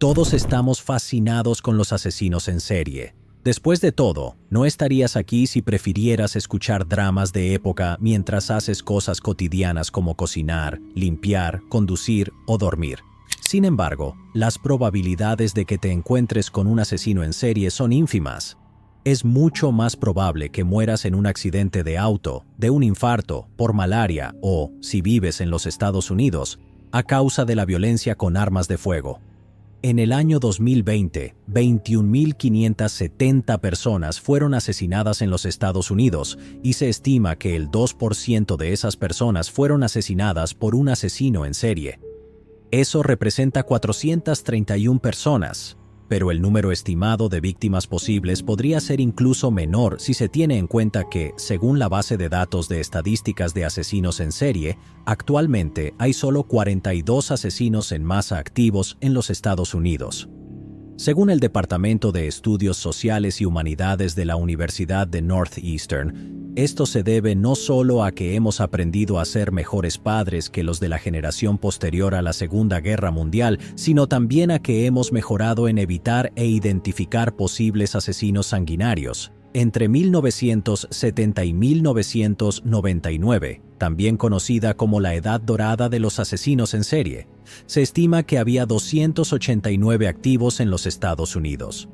Todos estamos fascinados con los asesinos en serie. Después de todo, no estarías aquí si prefirieras escuchar dramas de época mientras haces cosas cotidianas como cocinar, limpiar, conducir o dormir. Sin embargo, las probabilidades de que te encuentres con un asesino en serie son ínfimas. Es mucho más probable que mueras en un accidente de auto, de un infarto, por malaria o, si vives en los Estados Unidos, a causa de la violencia con armas de fuego. En el año 2020, 21.570 personas fueron asesinadas en los Estados Unidos y se estima que el 2% de esas personas fueron asesinadas por un asesino en serie. Eso representa 431 personas, pero el número estimado de víctimas posibles podría ser incluso menor si se tiene en cuenta que, según la base de datos de estadísticas de asesinos en serie, actualmente hay solo 42 asesinos en masa activos en los Estados Unidos. Según el Departamento de Estudios Sociales y Humanidades de la Universidad de Northeastern, esto se debe no solo a que hemos aprendido a ser mejores padres que los de la generación posterior a la Segunda Guerra Mundial, sino también a que hemos mejorado en evitar e identificar posibles asesinos sanguinarios. Entre 1970 y 1999, también conocida como la Edad Dorada de los asesinos en serie, se estima que había 289 activos en los Estados Unidos.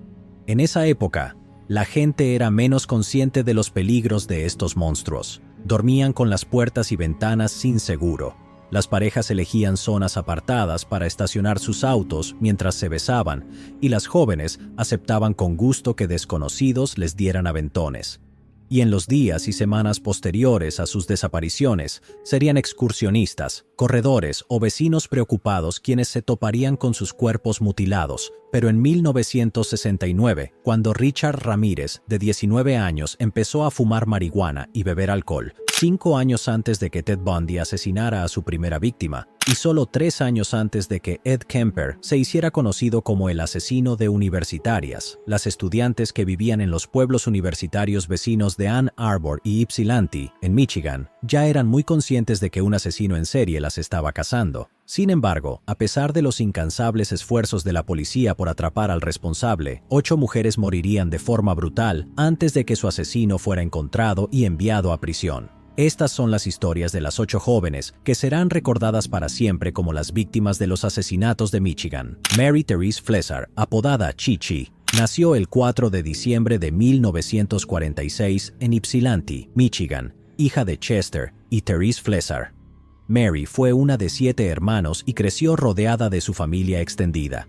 En esa época, la gente era menos consciente de los peligros de estos monstruos. Dormían con las puertas y ventanas sin seguro. Las parejas elegían zonas apartadas para estacionar sus autos mientras se besaban, y las jóvenes aceptaban con gusto que desconocidos les dieran aventones. Y en los días y semanas posteriores a sus desapariciones, serían excursionistas, corredores o vecinos preocupados quienes se toparían con sus cuerpos mutilados. Pero en 1969, cuando Richard Ramírez, de 19 años, empezó a fumar marihuana y beber alcohol, 5 años antes de que Ted Bundy asesinara a su primera víctima, y solo 3 años antes de que Ed Kemper se hiciera conocido como el asesino de universitarias, las estudiantes que vivían en los pueblos universitarios vecinos de Ann Arbor y Ypsilanti, en Michigan, ya eran muy conscientes de que un asesino en serie las estaba cazando. Sin embargo, a pesar de los incansables esfuerzos de la policía por atrapar al responsable, 8 mujeres morirían de forma brutal antes de que su asesino fuera encontrado y enviado a prisión. Estas son las historias de las 8 jóvenes que serán recordadas para siempre como las víctimas de los asesinatos de Michigan. Mary Therese Flesar, apodada Chi-Chi, nació el 4 de diciembre de 1946 en Ypsilanti, Michigan, hija de Chester y Therese Flesar. Mary fue una de 7 hermanos y creció rodeada de su familia extendida.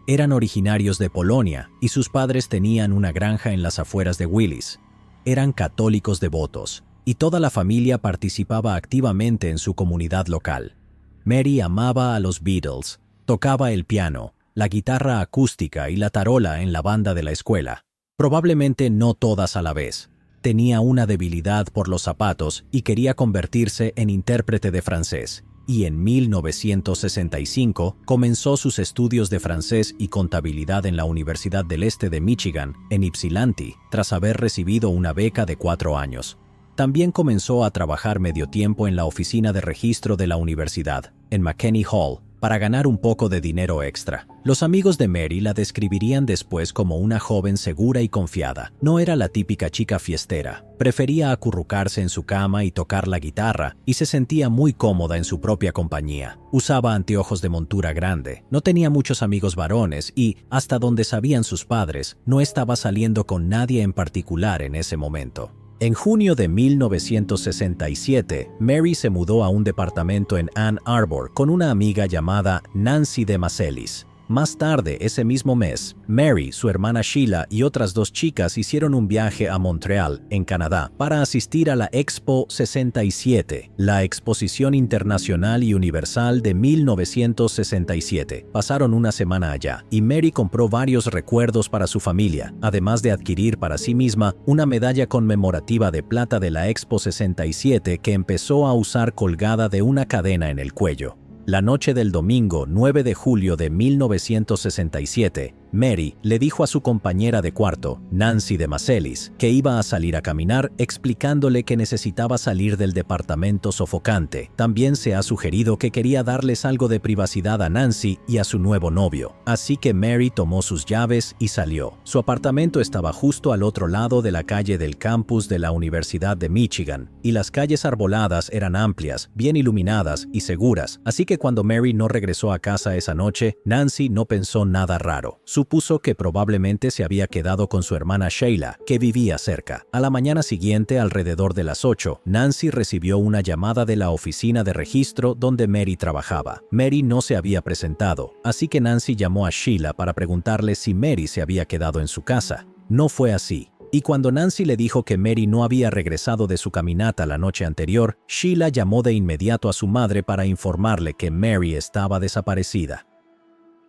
Eran originarios de Polonia y sus padres tenían una granja en las afueras de Willis. Eran católicos devotos y toda la familia participaba activamente en su comunidad local. Mary amaba a los Beatles, tocaba el piano, la guitarra acústica y la tarola en la banda de la escuela. Probablemente no todas a la vez. Tenía una debilidad por los zapatos y quería convertirse en intérprete de francés, y en 1965 comenzó sus estudios de francés y contabilidad en la Universidad del Este de Michigan, en Ypsilanti, tras haber recibido una beca de 4 años. También comenzó a trabajar medio tiempo en la oficina de registro de la universidad, en McKinney Hall, para ganar un poco de dinero extra. Los amigos de Mary la describirían después como una joven segura y confiada. No era la típica chica fiestera. Prefería acurrucarse en su cama y tocar la guitarra, y se sentía muy cómoda en su propia compañía. Usaba anteojos de montura grande, no tenía muchos amigos varones y, hasta donde sabían sus padres, no estaba saliendo con nadie en particular en ese momento. En junio de 1967, Mary se mudó a un departamento en Ann Arbor con una amiga llamada Nancy DeMacelis. Más tarde, ese mismo mes, Mary, su hermana Sheila y otras 2 chicas hicieron un viaje a Montreal, en Canadá, para asistir a la Expo 67, la Exposición Internacional y Universal de 1967. Pasaron una semana allá, y Mary compró varios recuerdos para su familia, además de adquirir para sí misma una medalla conmemorativa de plata de la Expo 67 que empezó a usar colgada de una cadena en el cuello. La noche del domingo 9 de julio de 1967, Mary le dijo a su compañera de cuarto, Nancy de Macelis, que iba a salir a caminar, explicándole que necesitaba salir del departamento sofocante. También se ha sugerido que quería darles algo de privacidad a Nancy y a su nuevo novio. Así que Mary tomó sus llaves y salió. Su apartamento estaba justo al otro lado de la calle del campus de la Universidad de Michigan, y las calles arboladas eran amplias, bien iluminadas y seguras. Así que cuando Mary no regresó a casa esa noche, Nancy no pensó nada raro. Supuso que probablemente se había quedado con su hermana Sheila, que vivía cerca. A la mañana siguiente, alrededor de las 8, Nancy recibió una llamada de la oficina de registro donde Mary trabajaba. Mary no se había presentado, así que Nancy llamó a Sheila para preguntarle si Mary se había quedado en su casa. No fue así. Y cuando Nancy le dijo que Mary no había regresado de su caminata la noche anterior, Sheila llamó de inmediato a su madre para informarle que Mary estaba desaparecida.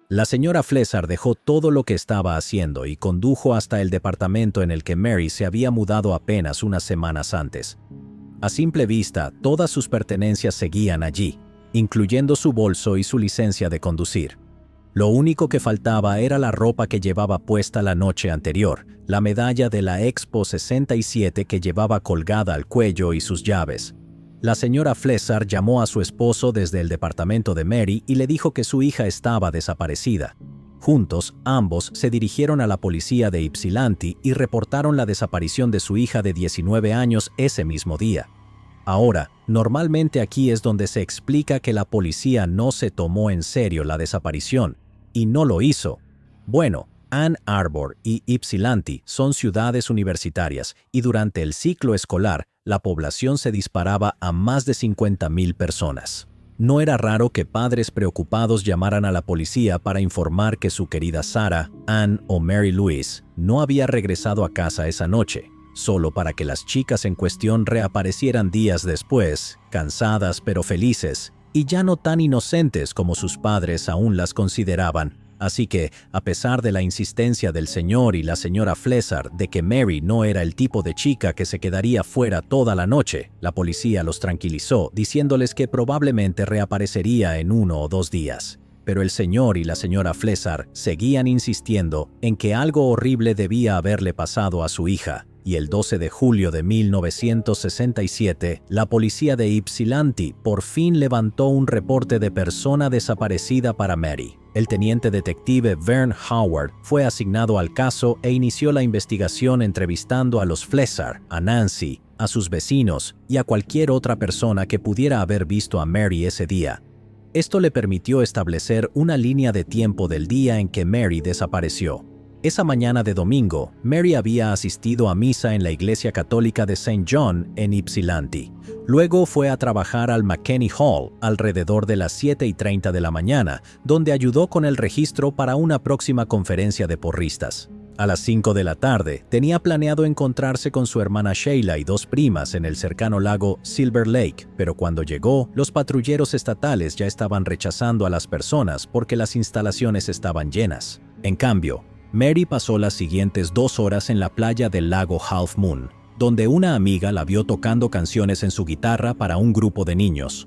La señora Flesar dejó todo lo que estaba haciendo y condujo hasta el departamento en el que Mary se había mudado apenas unas semanas antes. A simple vista, todas sus pertenencias seguían allí, incluyendo su bolso y su licencia de conducir. Lo único que faltaba era la ropa que llevaba puesta la noche anterior, la medalla de la Expo 67 que llevaba colgada al cuello y sus llaves. La señora Flesar llamó a su esposo desde el departamento de Mary y le dijo que su hija estaba desaparecida. Juntos, ambos se dirigieron a la policía de Ypsilanti y reportaron la desaparición de su hija de 19 años ese mismo día. Ahora, normalmente aquí es donde se explica que la policía no se tomó en serio la desaparición, y no lo hizo. Bueno, Ann Arbor y Ypsilanti son ciudades universitarias y durante el ciclo escolar, la población se disparaba a más de 50,000 personas. No era raro que padres preocupados llamaran a la policía para informar que su querida Sarah, Ann o Mary Louise no había regresado a casa esa noche, solo para que las chicas en cuestión reaparecieran días después, cansadas pero felices, y ya no tan inocentes como sus padres aún las consideraban. Así que, a pesar de la insistencia del señor y la señora Flesar de que Mary no era el tipo de chica que se quedaría fuera toda la noche, la policía los tranquilizó diciéndoles que probablemente reaparecería en 1 o 2 días. Pero el señor y la señora Flesar seguían insistiendo en que algo horrible debía haberle pasado a su hija, y el 12 de julio de 1967, la policía de Ypsilanti por fin levantó un reporte de persona desaparecida para Mary. El teniente detective Vern Howard fue asignado al caso e inició la investigación entrevistando a los Flesar, a Nancy, a sus vecinos y a cualquier otra persona que pudiera haber visto a Mary ese día. Esto le permitió establecer una línea de tiempo del día en que Mary desapareció. Esa mañana de domingo, Mary había asistido a misa en la iglesia católica de St. John en Ypsilanti. Luego fue a trabajar al McKinney Hall alrededor de las 7:30 de la mañana, donde ayudó con el registro para una próxima conferencia de porristas. A las 5 de la tarde, tenía planeado encontrarse con su hermana Sheila y 2 primas en el cercano lago Silver Lake, pero cuando llegó, los patrulleros estatales ya estaban rechazando a las personas porque las instalaciones estaban llenas. En cambio, Mary pasó las siguientes 2 horas en la playa del lago Half Moon, donde una amiga la vio tocando canciones en su guitarra para un grupo de niños.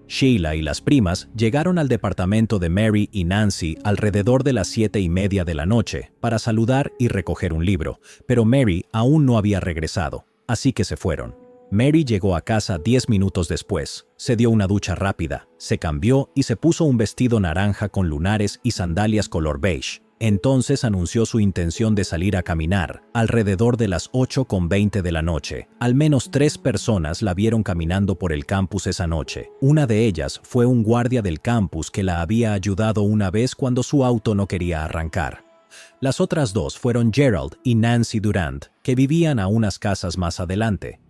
Sheila y las primas llegaron al departamento de Mary y Nancy alrededor de las 7:30 de la noche para saludar y recoger un libro, pero Mary aún no había regresado, así que se fueron. Mary llegó a casa 10 minutos después, se dio una ducha rápida, se cambió y se puso un vestido naranja con lunares y sandalias color beige. Entonces anunció su intención de salir a caminar, alrededor de las 8:20 de la noche. Al menos 3 personas la vieron caminando por el campus esa noche. Una de ellas fue un guardia del campus que la había ayudado una vez cuando su auto no quería arrancar. Las otras 2 fueron Gerald y Nancy Durant, que vivían a unas casas más adelante.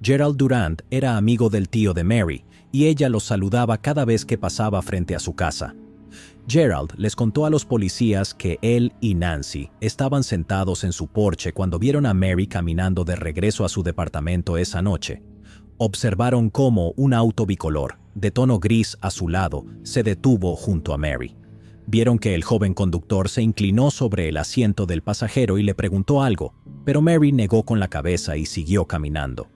Gerald Durant era amigo del tío de Mary, y ella los saludaba cada vez que pasaba frente a su casa. Gerald les contó a los policías que él y Nancy estaban sentados en su porche cuando vieron a Mary caminando de regreso a su departamento esa noche. Observaron cómo un auto bicolor, de tono gris azulado, se detuvo junto a Mary. Vieron que el joven conductor se inclinó sobre el asiento del pasajero y le preguntó algo, pero Mary negó con la cabeza y siguió caminando.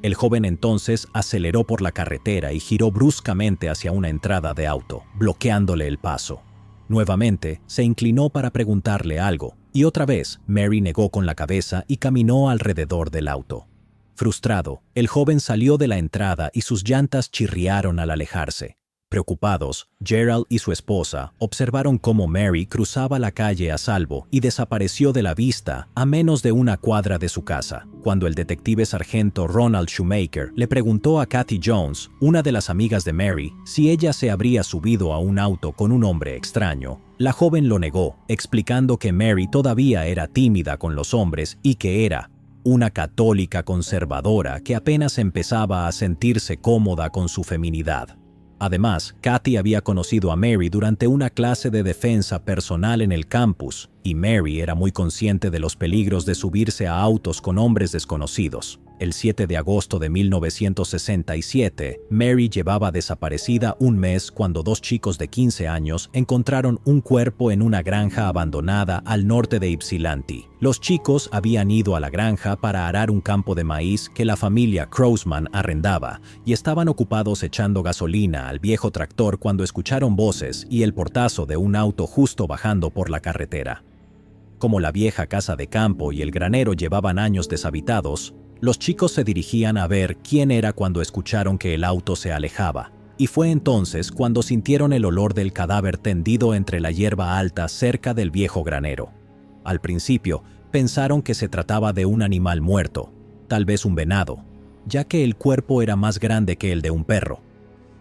El joven entonces aceleró por la carretera y giró bruscamente hacia una entrada de auto, bloqueándole el paso. Nuevamente, se inclinó para preguntarle algo, y otra vez, Mary negó con la cabeza y caminó alrededor del auto. Frustrado, el joven salió de la entrada y sus llantas chirriaron al alejarse. Preocupados, Gerald y su esposa observaron cómo Mary cruzaba la calle a salvo y desapareció de la vista a menos de una cuadra de su casa, cuando el detective sargento Ronald Shoemaker le preguntó a Kathy Jones, una de las amigas de Mary, si ella se habría subido a un auto con un hombre extraño. La joven lo negó, explicando que Mary todavía era tímida con los hombres y que era una católica conservadora que apenas empezaba a sentirse cómoda con su feminidad. Además, Kathy había conocido a Mary durante una clase de defensa personal en el campus, y Mary era muy consciente de los peligros de subirse a autos con hombres desconocidos. El 7 de agosto de 1967, Mary llevaba desaparecida un mes cuando dos chicos de 15 años encontraron un cuerpo en una granja abandonada al norte de Ypsilanti. Los chicos habían ido a la granja para arar un campo de maíz que la familia Crousman arrendaba y estaban ocupados echando gasolina al viejo tractor cuando escucharon voces y el portazo de un auto justo bajando por la carretera. Como la vieja casa de campo y el granero llevaban años deshabitados, los chicos se dirigían a ver quién era cuando escucharon que el auto se alejaba, y fue entonces cuando sintieron el olor del cadáver tendido entre la hierba alta cerca del viejo granero. Al principio, pensaron que se trataba de un animal muerto, tal vez un venado, ya que el cuerpo era más grande que el de un perro.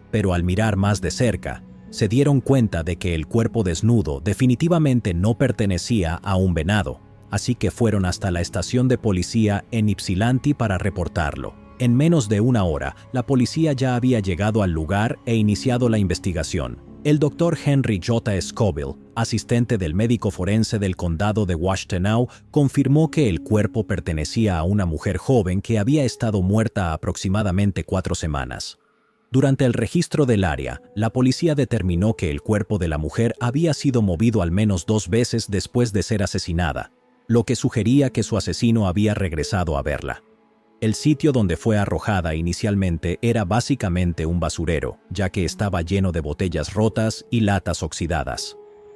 Pero al mirar más de cerca, se dieron cuenta de que el cuerpo desnudo definitivamente no pertenecía a un venado, así que fueron hasta la estación de policía en Ypsilanti para reportarlo. En menos de una hora, la policía ya había llegado al lugar e iniciado la investigación. El doctor Henry J. Scoville, asistente del médico forense del condado de Washtenaw, confirmó que el cuerpo pertenecía a una mujer joven que había estado muerta aproximadamente 4 semanas. Durante el registro del área, la policía determinó que el cuerpo de la mujer había sido movido al menos 2 veces después de ser asesinada, lo que sugería que su asesino había regresado a verla. El sitio donde fue arrojada inicialmente era básicamente un basurero, ya que estaba lleno de botellas rotas y latas oxidadas.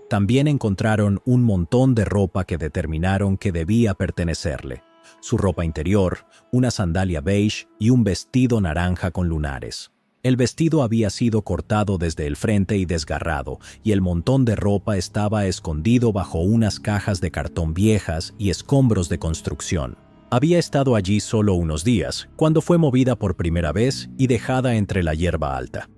También encontraron un montón de ropa que determinaron que debía pertenecerle. Su ropa interior, una sandalia beige y un vestido naranja con lunares. El vestido había sido cortado desde el frente y desgarrado, y el montón de ropa estaba escondido bajo unas cajas de cartón viejas y escombros de construcción. Había estado allí solo unos días, cuando fue movida por primera vez y dejada entre la hierba alta.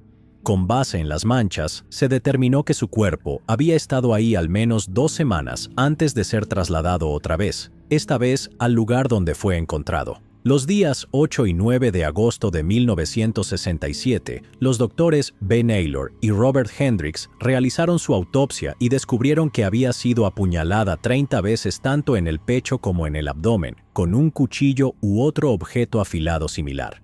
Con base en las manchas, se determinó que su cuerpo había estado ahí al menos 2 semanas antes de ser trasladado otra vez, esta vez al lugar donde fue encontrado. Los días 8 y 9 de agosto de 1967, los doctores Ben Naylor y Robert Hendricks realizaron su autopsia y descubrieron que había sido apuñalada 30 veces tanto en el pecho como en el abdomen, con un cuchillo u otro objeto afilado similar.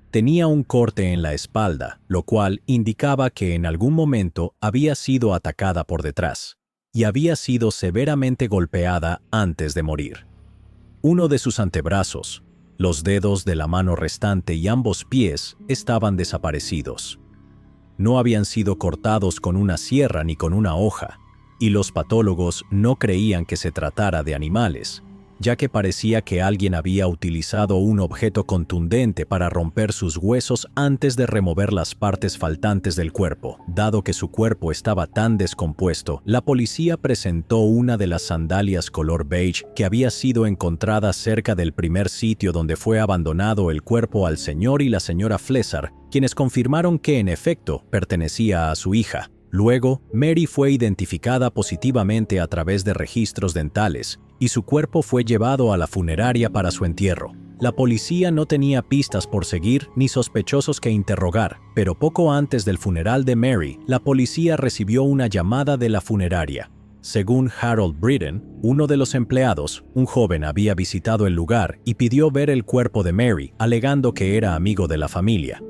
Tenía un corte en la espalda, lo cual indicaba que en algún momento había sido atacada por detrás, y había sido severamente golpeada antes de morir. Uno de sus antebrazos, los dedos de la mano restante y ambos pies estaban desaparecidos. No habían sido cortados con una sierra ni con una hoja, y los patólogos no creían que se tratara de animales, ya que parecía que alguien había utilizado un objeto contundente para romper sus huesos antes de remover las partes faltantes del cuerpo. Dado que su cuerpo estaba tan descompuesto, la policía presentó una de las sandalias color beige que había sido encontrada cerca del primer sitio donde fue abandonado el cuerpo al señor y la señora Flesar, quienes confirmaron que en efecto pertenecía a su hija. Luego, Mary fue identificada positivamente a través de registros dentales, y su cuerpo fue llevado a la funeraria para su entierro. La policía no tenía pistas por seguir ni sospechosos que interrogar, pero poco antes del funeral de Mary, la policía recibió una llamada de la funeraria. Según Harold Britton, uno de los empleados, un joven había visitado el lugar y pidió ver el cuerpo de Mary, alegando que era amigo de la familia.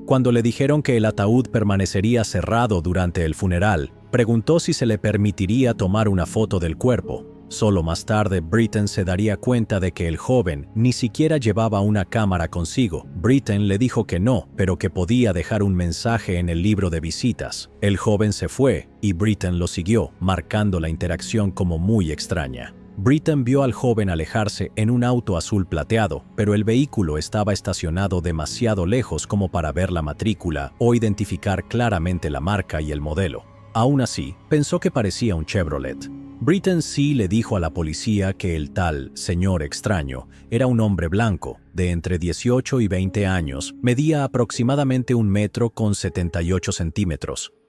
Cuando le dijeron que el ataúd permanecería cerrado durante el funeral, preguntó si se le permitiría tomar una foto del cuerpo. Solo más tarde, Britton se daría cuenta de que el joven ni siquiera llevaba una cámara consigo. Britton le dijo que no, pero que podía dejar un mensaje en el libro de visitas. El joven se fue y Britton lo siguió, marcando la interacción como muy extraña. Britton vio al joven alejarse en un auto azul plateado, pero el vehículo estaba estacionado demasiado lejos como para ver la matrícula o identificar claramente la marca y el modelo. Aún así, pensó que parecía un Chevrolet. Britton sí le dijo a la policía que el tal señor extraño era un hombre blanco, de entre 18 y 20 años, medía aproximadamente 1,78 m,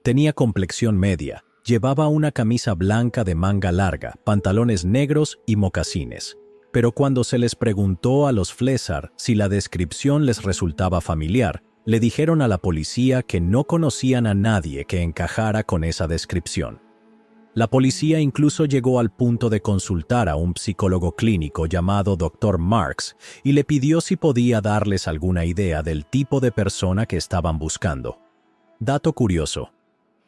tenía complexión media, llevaba una camisa blanca de manga larga, pantalones negros y mocasines. Pero cuando se les preguntó a los Flesar si la descripción les resultaba familiar, le dijeron a la policía que no conocían a nadie que encajara con esa descripción. La policía incluso llegó al punto de consultar a un psicólogo clínico llamado Dr. Marks y le pidió si podía darles alguna idea del tipo de persona que estaban buscando. Dato curioso.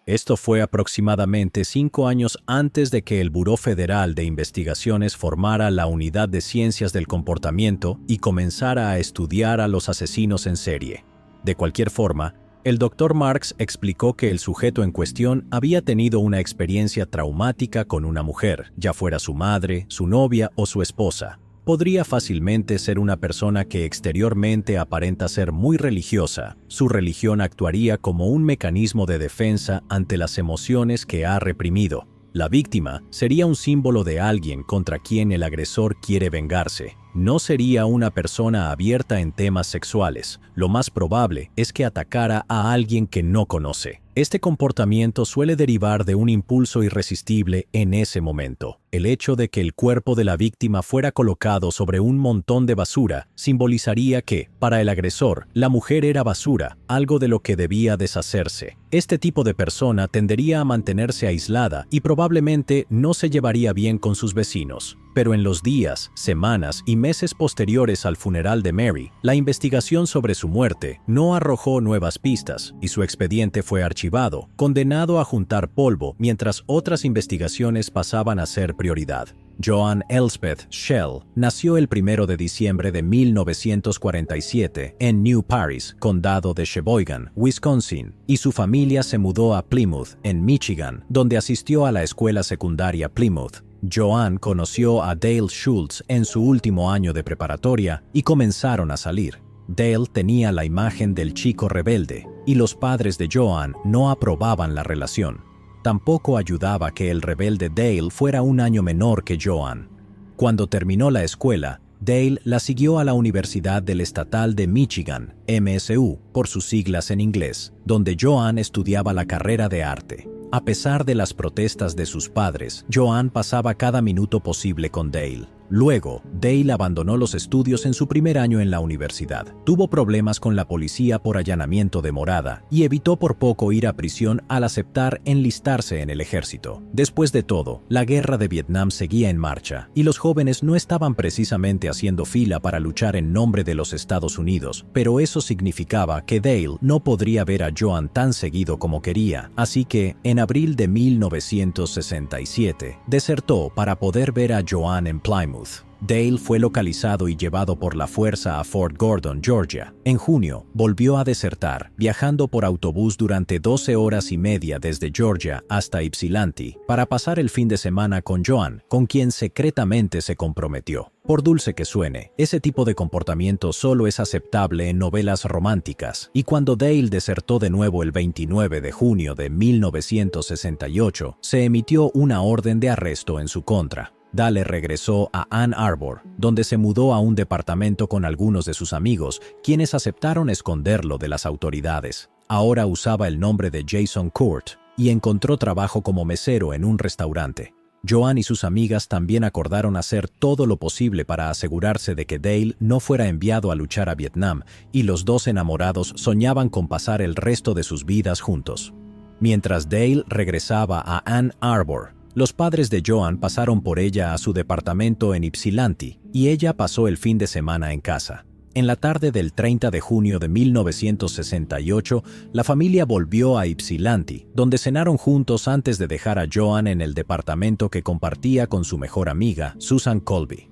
Esto fue aproximadamente 5 años antes de que el Buró Federal de Investigaciones formara la Unidad de Ciencias del Comportamiento y comenzara a estudiar a los asesinos en serie. De cualquier forma, el Dr. Marks explicó que el sujeto en cuestión había tenido una experiencia traumática con una mujer, ya fuera su madre, su novia o su esposa. Podría fácilmente ser una persona que exteriormente aparenta ser muy religiosa. Su religión actuaría como un mecanismo de defensa ante las emociones que ha reprimido. La víctima sería un símbolo de alguien contra quien el agresor quiere vengarse. No sería una persona abierta en temas sexuales. Lo más probable es que atacara a alguien que no conoce. Este comportamiento suele derivar de un impulso irresistible en ese momento. El hecho de que el cuerpo de la víctima fuera colocado sobre un montón de basura simbolizaría que, para el agresor, la mujer era basura, algo de lo que debía deshacerse. Este tipo de persona tendería a mantenerse aislada y probablemente no se llevaría bien con sus vecinos. Pero en los días, semanas y meses posteriores al funeral de Mary, la investigación sobre su muerte no arrojó nuevas pistas y su expediente fue archivado, condenado a juntar polvo mientras otras investigaciones pasaban a ser prioridad. Joan Elspeth Schell nació el 1 de diciembre de 1947 en New Paris, condado de Sheboygan, Wisconsin, y su familia se mudó a Plymouth, en Michigan, donde asistió a la escuela secundaria Plymouth. Joan conoció a Dale Schultz en su último año de preparatoria y comenzaron a salir. Dale tenía la imagen del chico rebelde y los padres de Joan no aprobaban la relación. Tampoco ayudaba que el rebelde Dale fuera un año menor que Joan. Cuando terminó la escuela, Dale la siguió a la Universidad del Estatal de Michigan, MSU, por sus siglas en inglés, donde Joan estudiaba la carrera de arte. A pesar de las protestas de sus padres, Joan pasaba cada minuto posible con Dale. Luego, Dale abandonó los estudios en su primer año en la universidad. Tuvo problemas con la policía por allanamiento de morada y evitó por poco ir a prisión al aceptar enlistarse en el ejército. Después de todo, la guerra de Vietnam seguía en marcha y los jóvenes no estaban precisamente haciendo fila para luchar en nombre de los Estados Unidos, pero eso significaba que Dale no podría ver a Joan tan seguido como quería, así que, en abril de 1967, desertó para poder ver a Joan en Plymouth. Dale fue localizado y llevado por la fuerza a Fort Gordon, Georgia. En junio, volvió a desertar, viajando por autobús durante 12 horas y media desde Georgia hasta Ypsilanti, para pasar el fin de semana con Joan, con quien secretamente se comprometió. Por dulce que suene, ese tipo de comportamiento solo es aceptable en novelas románticas, y cuando Dale desertó de nuevo el 29 de junio de 1968, se emitió una orden de arresto en su contra. Dale regresó a Ann Arbor, donde se mudó a un departamento con algunos de sus amigos, quienes aceptaron esconderlo de las autoridades. Ahora usaba el nombre de Jason Court y encontró trabajo como mesero en un restaurante. Joan y sus amigas también acordaron hacer todo lo posible para asegurarse de que Dale no fuera enviado a luchar a Vietnam, y los dos enamorados soñaban con pasar el resto de sus vidas juntos. Mientras Dale regresaba a Ann Arbor, los padres de Joan pasaron por ella a su departamento en Ypsilanti y ella pasó el fin de semana en casa. En la tarde del 30 de junio de 1968, la familia volvió a Ypsilanti, donde cenaron juntos antes de dejar a Joan en el departamento que compartía con su mejor amiga, Susan Colby.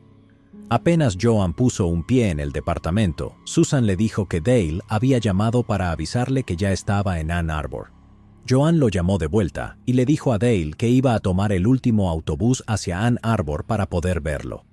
Apenas Joan puso un pie en el departamento, Susan le dijo que Dale había llamado para avisarle que ya estaba en Ann Arbor. Joan lo llamó de vuelta y le dijo a Dale que iba a tomar el último autobús hacia Ann Arbor para poder verlo.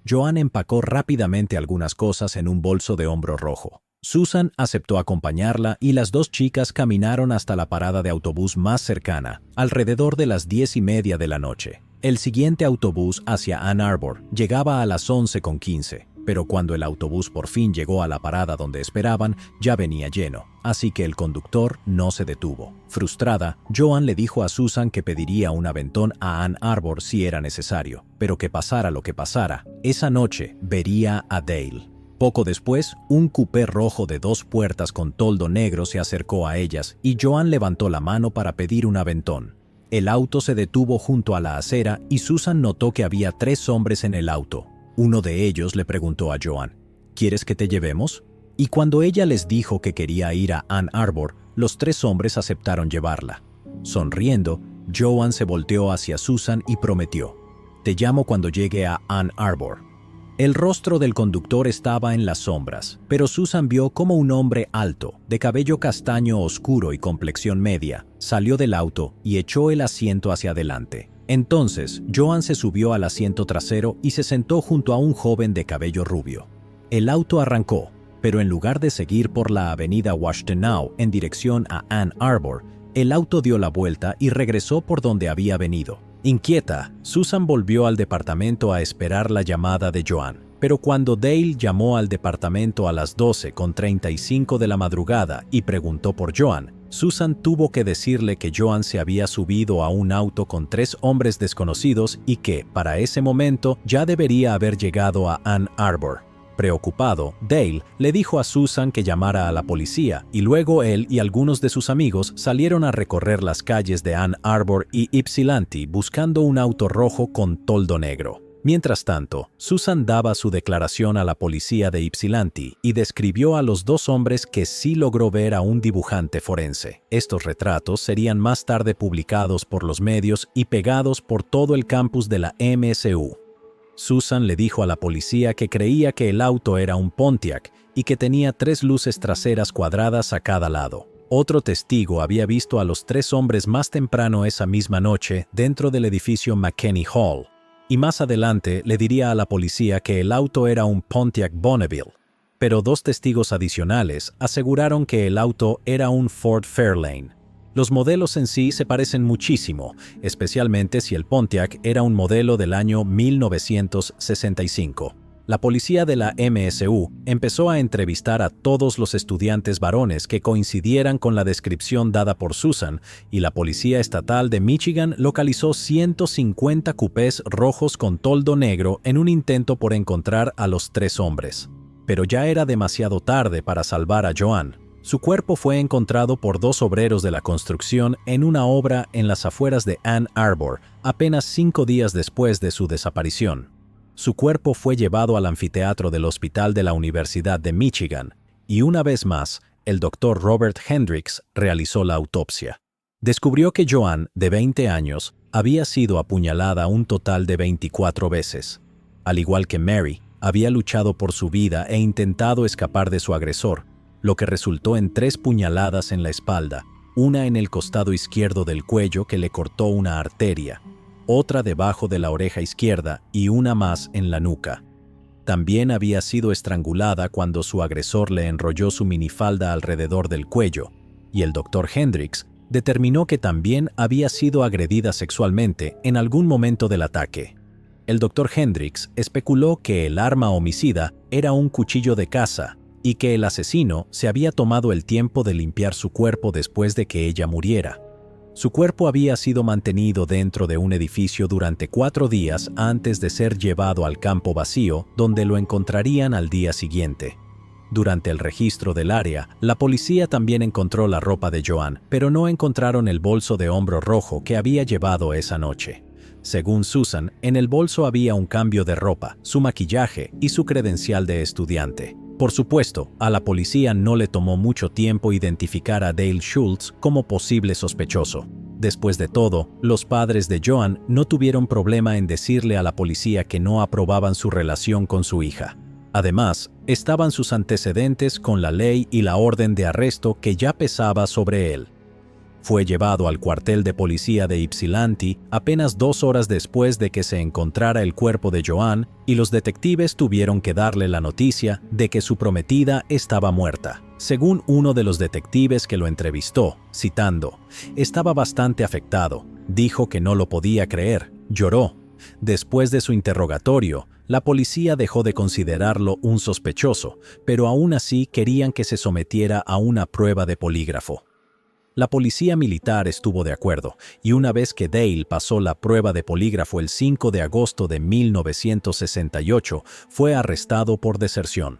Joan empacó rápidamente algunas cosas en un bolso de hombro rojo. Susan aceptó acompañarla y las dos chicas caminaron hasta la parada de autobús más cercana, alrededor de las 10:30 de la noche. El siguiente autobús hacia Ann Arbor llegaba a las 11:15, pero cuando el autobús por fin llegó a la parada donde esperaban, ya venía lleno, así que el conductor no se detuvo. Frustrada, Joan le dijo a Susan que pediría un aventón a Ann Arbor si era necesario, pero que pasara lo que pasara, esa noche vería a Dale. Poco después, un coupé rojo de 2 puertas con toldo negro se acercó a ellas y Joan levantó la mano para pedir un aventón. El auto se detuvo junto a la acera y Susan notó que había 3 hombres en el auto. Uno de ellos le preguntó a Joan, ¿quieres que te llevemos? Y cuando ella les dijo que quería ir a Ann Arbor, los 3 hombres aceptaron llevarla. Sonriendo, Joan se volteó hacia Susan y prometió, «Te llamo cuando llegue a Ann Arbor». El rostro del conductor estaba en las sombras, pero Susan vio cómo un hombre alto, de cabello castaño oscuro y complexión media, salió del auto y echó el asiento hacia adelante. Entonces, Joan se subió al asiento trasero y se sentó junto a un joven de cabello rubio. El auto arrancó, pero en lugar de seguir por la avenida Washtenaw en dirección a Ann Arbor, el auto dio la vuelta y regresó por donde había venido. Inquieta, Susan volvió al departamento a esperar la llamada de Joan, pero cuando Dale llamó al departamento a las 12:35 de la madrugada y preguntó por Joan, Susan tuvo que decirle que Joan se había subido a un auto con 3 hombres desconocidos y que, para ese momento, ya debería haber llegado a Ann Arbor. Preocupado, Dale le dijo a Susan que llamara a la policía y luego él y algunos de sus amigos salieron a recorrer las calles de Ann Arbor y Ypsilanti buscando un auto rojo con toldo negro. Mientras tanto, Susan daba su declaración a la policía de Ypsilanti y describió a los 2 hombres que sí logró ver a un dibujante forense. Estos retratos serían más tarde publicados por los medios y pegados por todo el campus de la MSU. Susan le dijo a la policía que creía que el auto era un Pontiac y que tenía 3 luces traseras cuadradas a cada lado. Otro testigo había visto a los 3 hombres más temprano esa misma noche dentro del edificio McKinney Hall, y más adelante le diría a la policía que el auto era un Pontiac Bonneville. Pero 2 testigos adicionales aseguraron que el auto era un Ford Fairlane. Los modelos en sí se parecen muchísimo, especialmente si el Pontiac era un modelo del año 1965. La policía de la MSU empezó a entrevistar a todos los estudiantes varones que coincidieran con la descripción dada por Susan, y la Policía Estatal de Michigan localizó 150 cupés rojos con toldo negro en un intento por encontrar a los 3 hombres. Pero ya era demasiado tarde para salvar a Joan. Su cuerpo fue encontrado por 2 obreros de la construcción en una obra en las afueras de Ann Arbor, apenas 5 días después de su desaparición. Su cuerpo fue llevado al anfiteatro del Hospital de la Universidad de Michigan, y una vez más, el doctor Robert Hendricks realizó la autopsia. Descubrió que Joan, de 20 años, había sido apuñalada un total de 24 veces. Al igual que Mary, había luchado por su vida e intentado escapar de su agresor, lo que resultó en 3 puñaladas en la espalda, una en el costado izquierdo del cuello que le cortó una arteria, otra debajo de la oreja izquierda y una más en la nuca. También había sido estrangulada cuando su agresor le enrolló su minifalda alrededor del cuello, y el Dr. Hendricks determinó que también había sido agredida sexualmente en algún momento del ataque. El Dr. Hendricks especuló que el arma homicida era un cuchillo de caza, y que el asesino se había tomado el tiempo de limpiar su cuerpo después de que ella muriera. Su cuerpo había sido mantenido dentro de un edificio durante 4 días antes de ser llevado al campo vacío, donde lo encontrarían al día siguiente. Durante el registro del área, la policía también encontró la ropa de Joan, pero no encontraron el bolso de hombro rojo que había llevado esa noche. Según Susan, en el bolso había un cambio de ropa, su maquillaje y su credencial de estudiante. Por supuesto, a la policía no le tomó mucho tiempo identificar a Dale Schultz como posible sospechoso. Después de todo, los padres de Joan no tuvieron problema en decirle a la policía que no aprobaban su relación con su hija. Además, estaban sus antecedentes con la ley y la orden de arresto que ya pesaba sobre él. Fue llevado al cuartel de policía de Ypsilanti apenas 2 horas después de que se encontrara el cuerpo de Joan y los detectives tuvieron que darle la noticia de que su prometida estaba muerta. Según uno de los detectives que lo entrevistó, citando, estaba bastante afectado, dijo que no lo podía creer, lloró. Después de su interrogatorio, la policía dejó de considerarlo un sospechoso, pero aún así querían que se sometiera a una prueba de polígrafo. La policía militar estuvo de acuerdo, y una vez que Dale pasó la prueba de polígrafo el 5 de agosto de 1968, fue arrestado por deserción.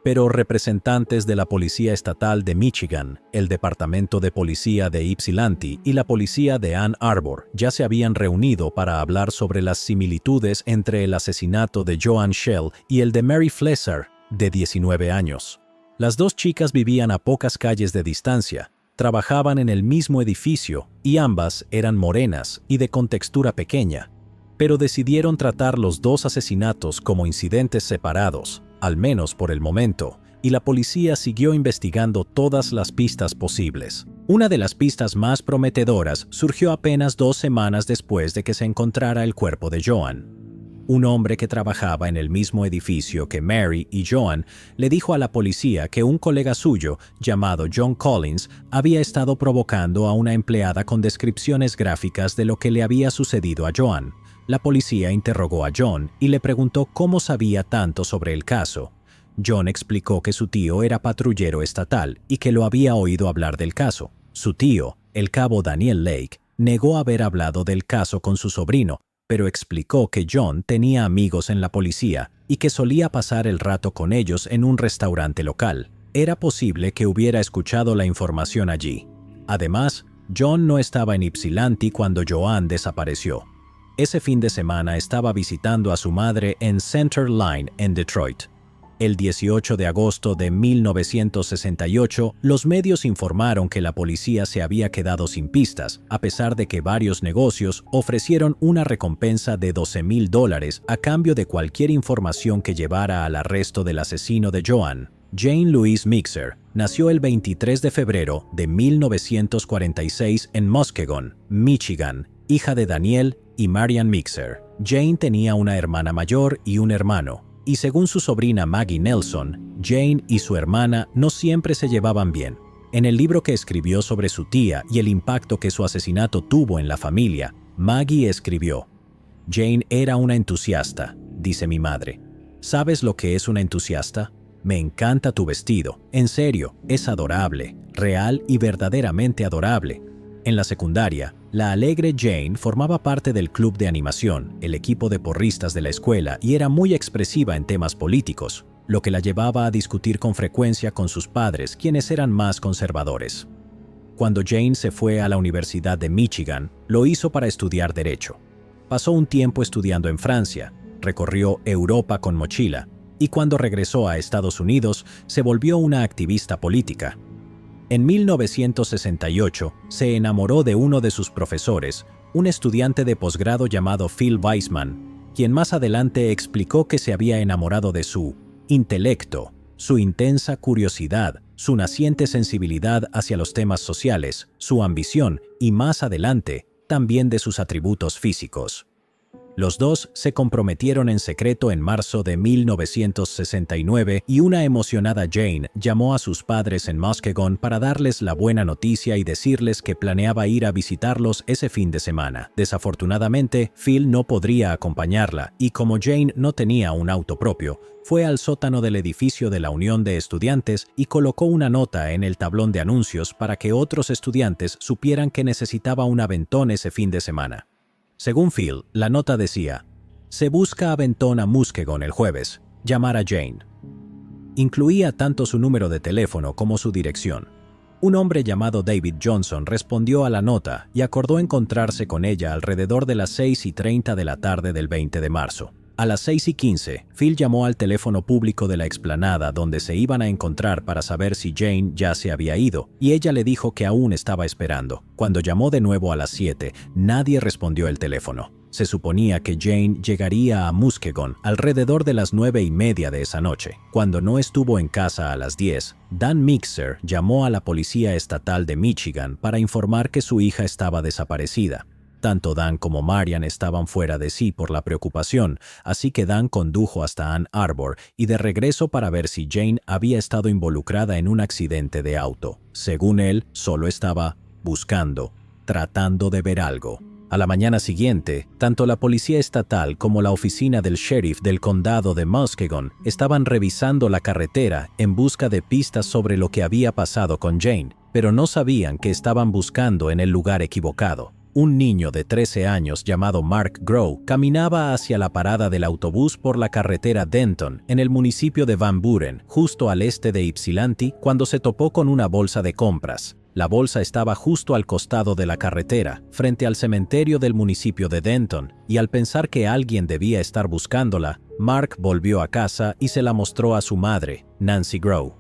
Pero representantes de la Policía Estatal de Michigan, el Departamento de Policía de Ypsilanti y la Policía de Ann Arbor ya se habían reunido para hablar sobre las similitudes entre el asesinato de Joan Schell y el de Mary Flesser, de 19 años. Las dos chicas vivían a pocas calles de distancia, trabajaban en el mismo edificio y ambas eran morenas y de contextura pequeña, pero decidieron tratar los dos asesinatos como incidentes separados, al menos por el momento, y la policía siguió investigando todas las pistas posibles. Una de las pistas más prometedoras surgió apenas 2 semanas después de que se encontrara el cuerpo de Joan. Un hombre que trabajaba en el mismo edificio que Mary y Joan le dijo a la policía que un colega suyo, llamado John Collins, había estado provocando a una empleada con descripciones gráficas de lo que le había sucedido a Joan. La policía interrogó a John y le preguntó cómo sabía tanto sobre el caso. John explicó que su tío era patrullero estatal y que lo había oído hablar del caso. Su tío, el cabo Daniel Lake, negó haber hablado del caso con su sobrino, pero explicó que John tenía amigos en la policía y que solía pasar el rato con ellos en un restaurante local. Era posible que hubiera escuchado la información allí. Además, John no estaba en Ypsilanti cuando Joan desapareció. Ese fin de semana estaba visitando a su madre en Center Line, en Detroit. El 18 de agosto de 1968, los medios informaron que la policía se había quedado sin pistas, a pesar de que varios negocios ofrecieron una recompensa de $12,000 a cambio de cualquier información que llevara al arresto del asesino de Joan. Jane Louise Mixer nació el 23 de febrero de 1946 en Muskegon, Michigan, hija de Daniel y Marian Mixer. Jane tenía una hermana mayor y un hermano, y según su sobrina Maggie Nelson, Jane y su hermana no siempre se llevaban bien. En el libro que escribió sobre su tía y el impacto que su asesinato tuvo en la familia, Maggie escribió: «Jane era una entusiasta», dice mi madre. ¿Sabes lo que es una entusiasta? Me encanta tu vestido. En serio, es adorable, real y verdaderamente adorable. En la secundaria, la alegre Jane formaba parte del club de animación, el equipo de porristas de la escuela, y era muy expresiva en temas políticos, lo que la llevaba a discutir con frecuencia con sus padres, quienes eran más conservadores. Cuando Jane se fue a la Universidad de Michigan, lo hizo para estudiar Derecho. Pasó un tiempo estudiando en Francia, recorrió Europa con mochila, y cuando regresó a Estados Unidos, se volvió una activista política. En 1968, se enamoró de uno de sus profesores, un estudiante de posgrado llamado Phil Weissman, quien más adelante explicó que se había enamorado de su intelecto, su intensa curiosidad, su naciente sensibilidad hacia los temas sociales, su ambición y, más adelante, también de sus atributos físicos. Los dos se comprometieron en secreto en marzo de 1969 y una emocionada Jane llamó a sus padres en Muskegon para darles la buena noticia y decirles que planeaba ir a visitarlos ese fin de semana. Desafortunadamente, Phil no podría acompañarla y como Jane no tenía un auto propio, fue al sótano del edificio de la Unión de Estudiantes y colocó una nota en el tablón de anuncios para que otros estudiantes supieran que necesitaba un aventón ese fin de semana. Según Phil, la nota decía: «Se busca aventón a Muskegon el jueves. Llamar a Jane». Incluía tanto su número de teléfono como su dirección. Un hombre llamado David Johnson respondió a la nota y acordó encontrarse con ella alrededor de las 6:30 de la tarde del 20 de marzo. A las 6:15, Phil llamó al teléfono público de la explanada donde se iban a encontrar para saber si Jane ya se había ido, y ella le dijo que aún estaba esperando. Cuando llamó de nuevo a las 7, nadie respondió el teléfono. Se suponía que Jane llegaría a Muskegon alrededor de las 9:30 de esa noche. Cuando no estuvo en casa a las 10, Dan Mixer llamó a la policía estatal de Michigan para informar que su hija estaba desaparecida. Tanto Dan como Marian estaban fuera de sí por la preocupación, así que Dan condujo hasta Ann Arbor y de regreso para ver si Jane había estado involucrada en un accidente de auto. Según él, solo estaba buscando, tratando de ver algo. A la mañana siguiente, tanto la policía estatal como la oficina del sheriff del condado de Muskegon estaban revisando la carretera en busca de pistas sobre lo que había pasado con Jane, pero no sabían que estaban buscando en el lugar equivocado. Un niño de 13 años llamado Mark Grow caminaba hacia la parada del autobús por la carretera Denton, en el municipio de Van Buren, justo al este de Ypsilanti, cuando se topó con una bolsa de compras. La bolsa estaba justo al costado de la carretera, frente al cementerio del municipio de Denton, y al pensar que alguien debía estar buscándola, Mark volvió a casa y se la mostró a su madre, Nancy Grow.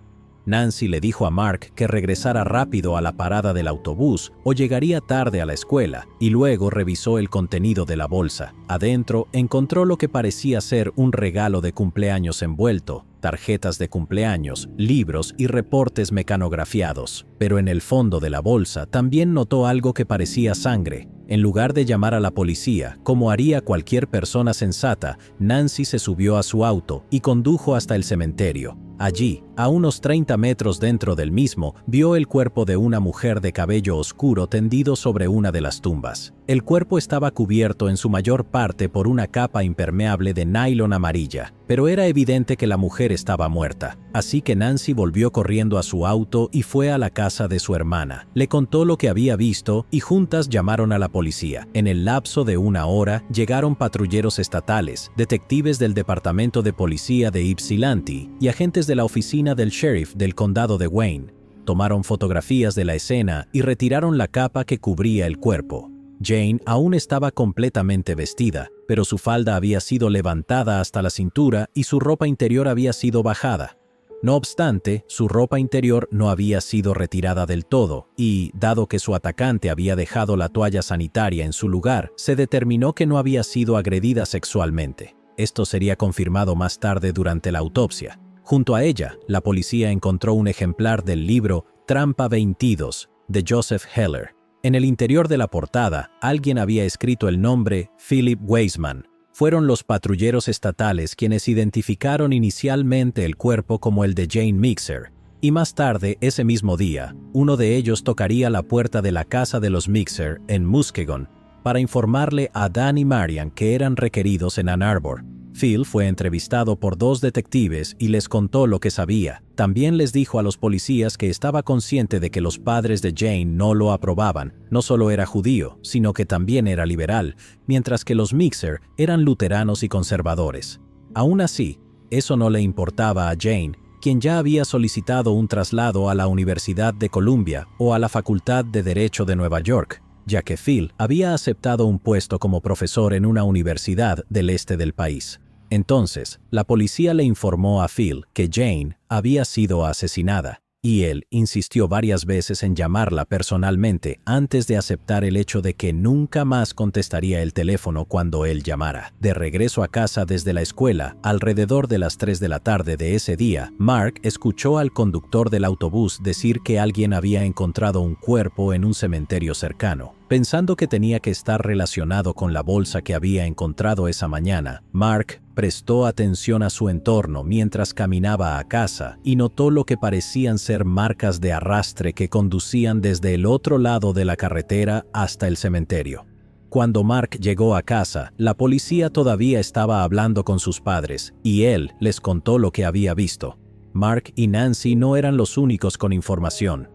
Nancy le dijo a Mark que regresara rápido a la parada del autobús o llegaría tarde a la escuela, y luego revisó el contenido de la bolsa. Adentro encontró lo que parecía ser un regalo de cumpleaños envuelto, tarjetas de cumpleaños, libros y reportes mecanografiados. Pero en el fondo de la bolsa también notó algo que parecía sangre. En lugar de llamar a la policía, como haría cualquier persona sensata, Nancy se subió a su auto y condujo hasta el cementerio. Allí, a unos 30 metros dentro del mismo, vio el cuerpo de una mujer de cabello oscuro tendido sobre una de las tumbas. El cuerpo estaba cubierto en su mayor parte por una capa impermeable de nylon amarilla, pero era evidente que la mujer estaba muerta. Así que Nancy volvió corriendo a su auto y fue a la casa de su hermana. Le contó lo que había visto y juntas llamaron a la policía. En el lapso de una hora, llegaron patrulleros estatales, detectives del Departamento de Policía de Ypsilanti y agentes de la oficina del sheriff del condado de Wayne. Tomaron fotografías de la escena y retiraron la capa que cubría el cuerpo. Jane aún estaba completamente vestida, pero su falda había sido levantada hasta la cintura y su ropa interior había sido bajada. No obstante, su ropa interior no había sido retirada del todo y, dado que su atacante había dejado la toalla sanitaria en su lugar, se determinó que no había sido agredida sexualmente. Esto sería confirmado más tarde durante la autopsia. Junto a ella, la policía encontró un ejemplar del libro Trampa 22 de Joseph Heller. En el interior de la portada, alguien había escrito el nombre Philip Weisman. Fueron los patrulleros estatales quienes identificaron inicialmente el cuerpo como el de Jane Mixer, y más tarde, ese mismo día, uno de ellos tocaría la puerta de la casa de los Mixer en Muskegon para informarle a Dan y Marian que eran requeridos en Ann Arbor. Phil fue entrevistado por 2 detectives y les contó lo que sabía. También les dijo a los policías que estaba consciente de que los padres de Jane no lo aprobaban. No solo era judío, sino que también era liberal, mientras que los Mixer eran luteranos y conservadores. Aún así, eso no le importaba a Jane, quien ya había solicitado un traslado a la Universidad de Columbia o a la Facultad de Derecho de Nueva York, ya que Phil había aceptado un puesto como profesor en una universidad del este del país. Entonces, la policía le informó a Phil que Jane había sido asesinada, y él insistió varias veces en llamarla personalmente antes de aceptar el hecho de que nunca más contestaría el teléfono cuando él llamara. De regreso a casa desde la escuela, alrededor de las 3 de la tarde de ese día, Mark escuchó al conductor del autobús decir que alguien había encontrado un cuerpo en un cementerio cercano. Pensando que tenía que estar relacionado con la bolsa que había encontrado esa mañana, Mark prestó atención a su entorno mientras caminaba a casa y notó lo que parecían ser marcas de arrastre que conducían desde el otro lado de la carretera hasta el cementerio. Cuando Mark llegó a casa, la policía todavía estaba hablando con sus padres y él les contó lo que había visto. Mark y Nancy no eran los únicos con información.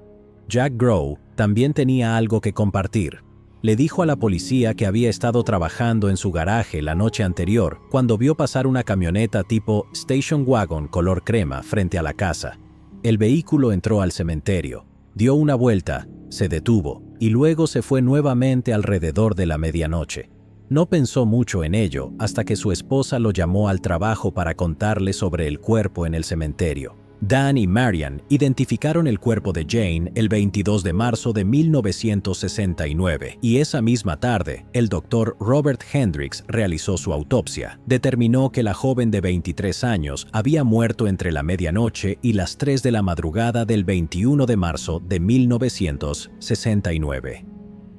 Jack Grow también tenía algo que compartir. Le dijo a la policía que había estado trabajando en su garaje la noche anterior cuando vio pasar una camioneta tipo station wagon color crema frente a la casa. El vehículo entró al cementerio, dio una vuelta, se detuvo y luego se fue nuevamente alrededor de la medianoche. No pensó mucho en ello hasta que su esposa lo llamó al trabajo para contarle sobre el cuerpo en el cementerio. Dan y Marian identificaron el cuerpo de Jane el 22 de marzo de 1969 y esa misma tarde, el doctor Robert Hendricks realizó su autopsia. Determinó que la joven de 23 años había muerto entre la medianoche y las 3 de la madrugada del 21 de marzo de 1969.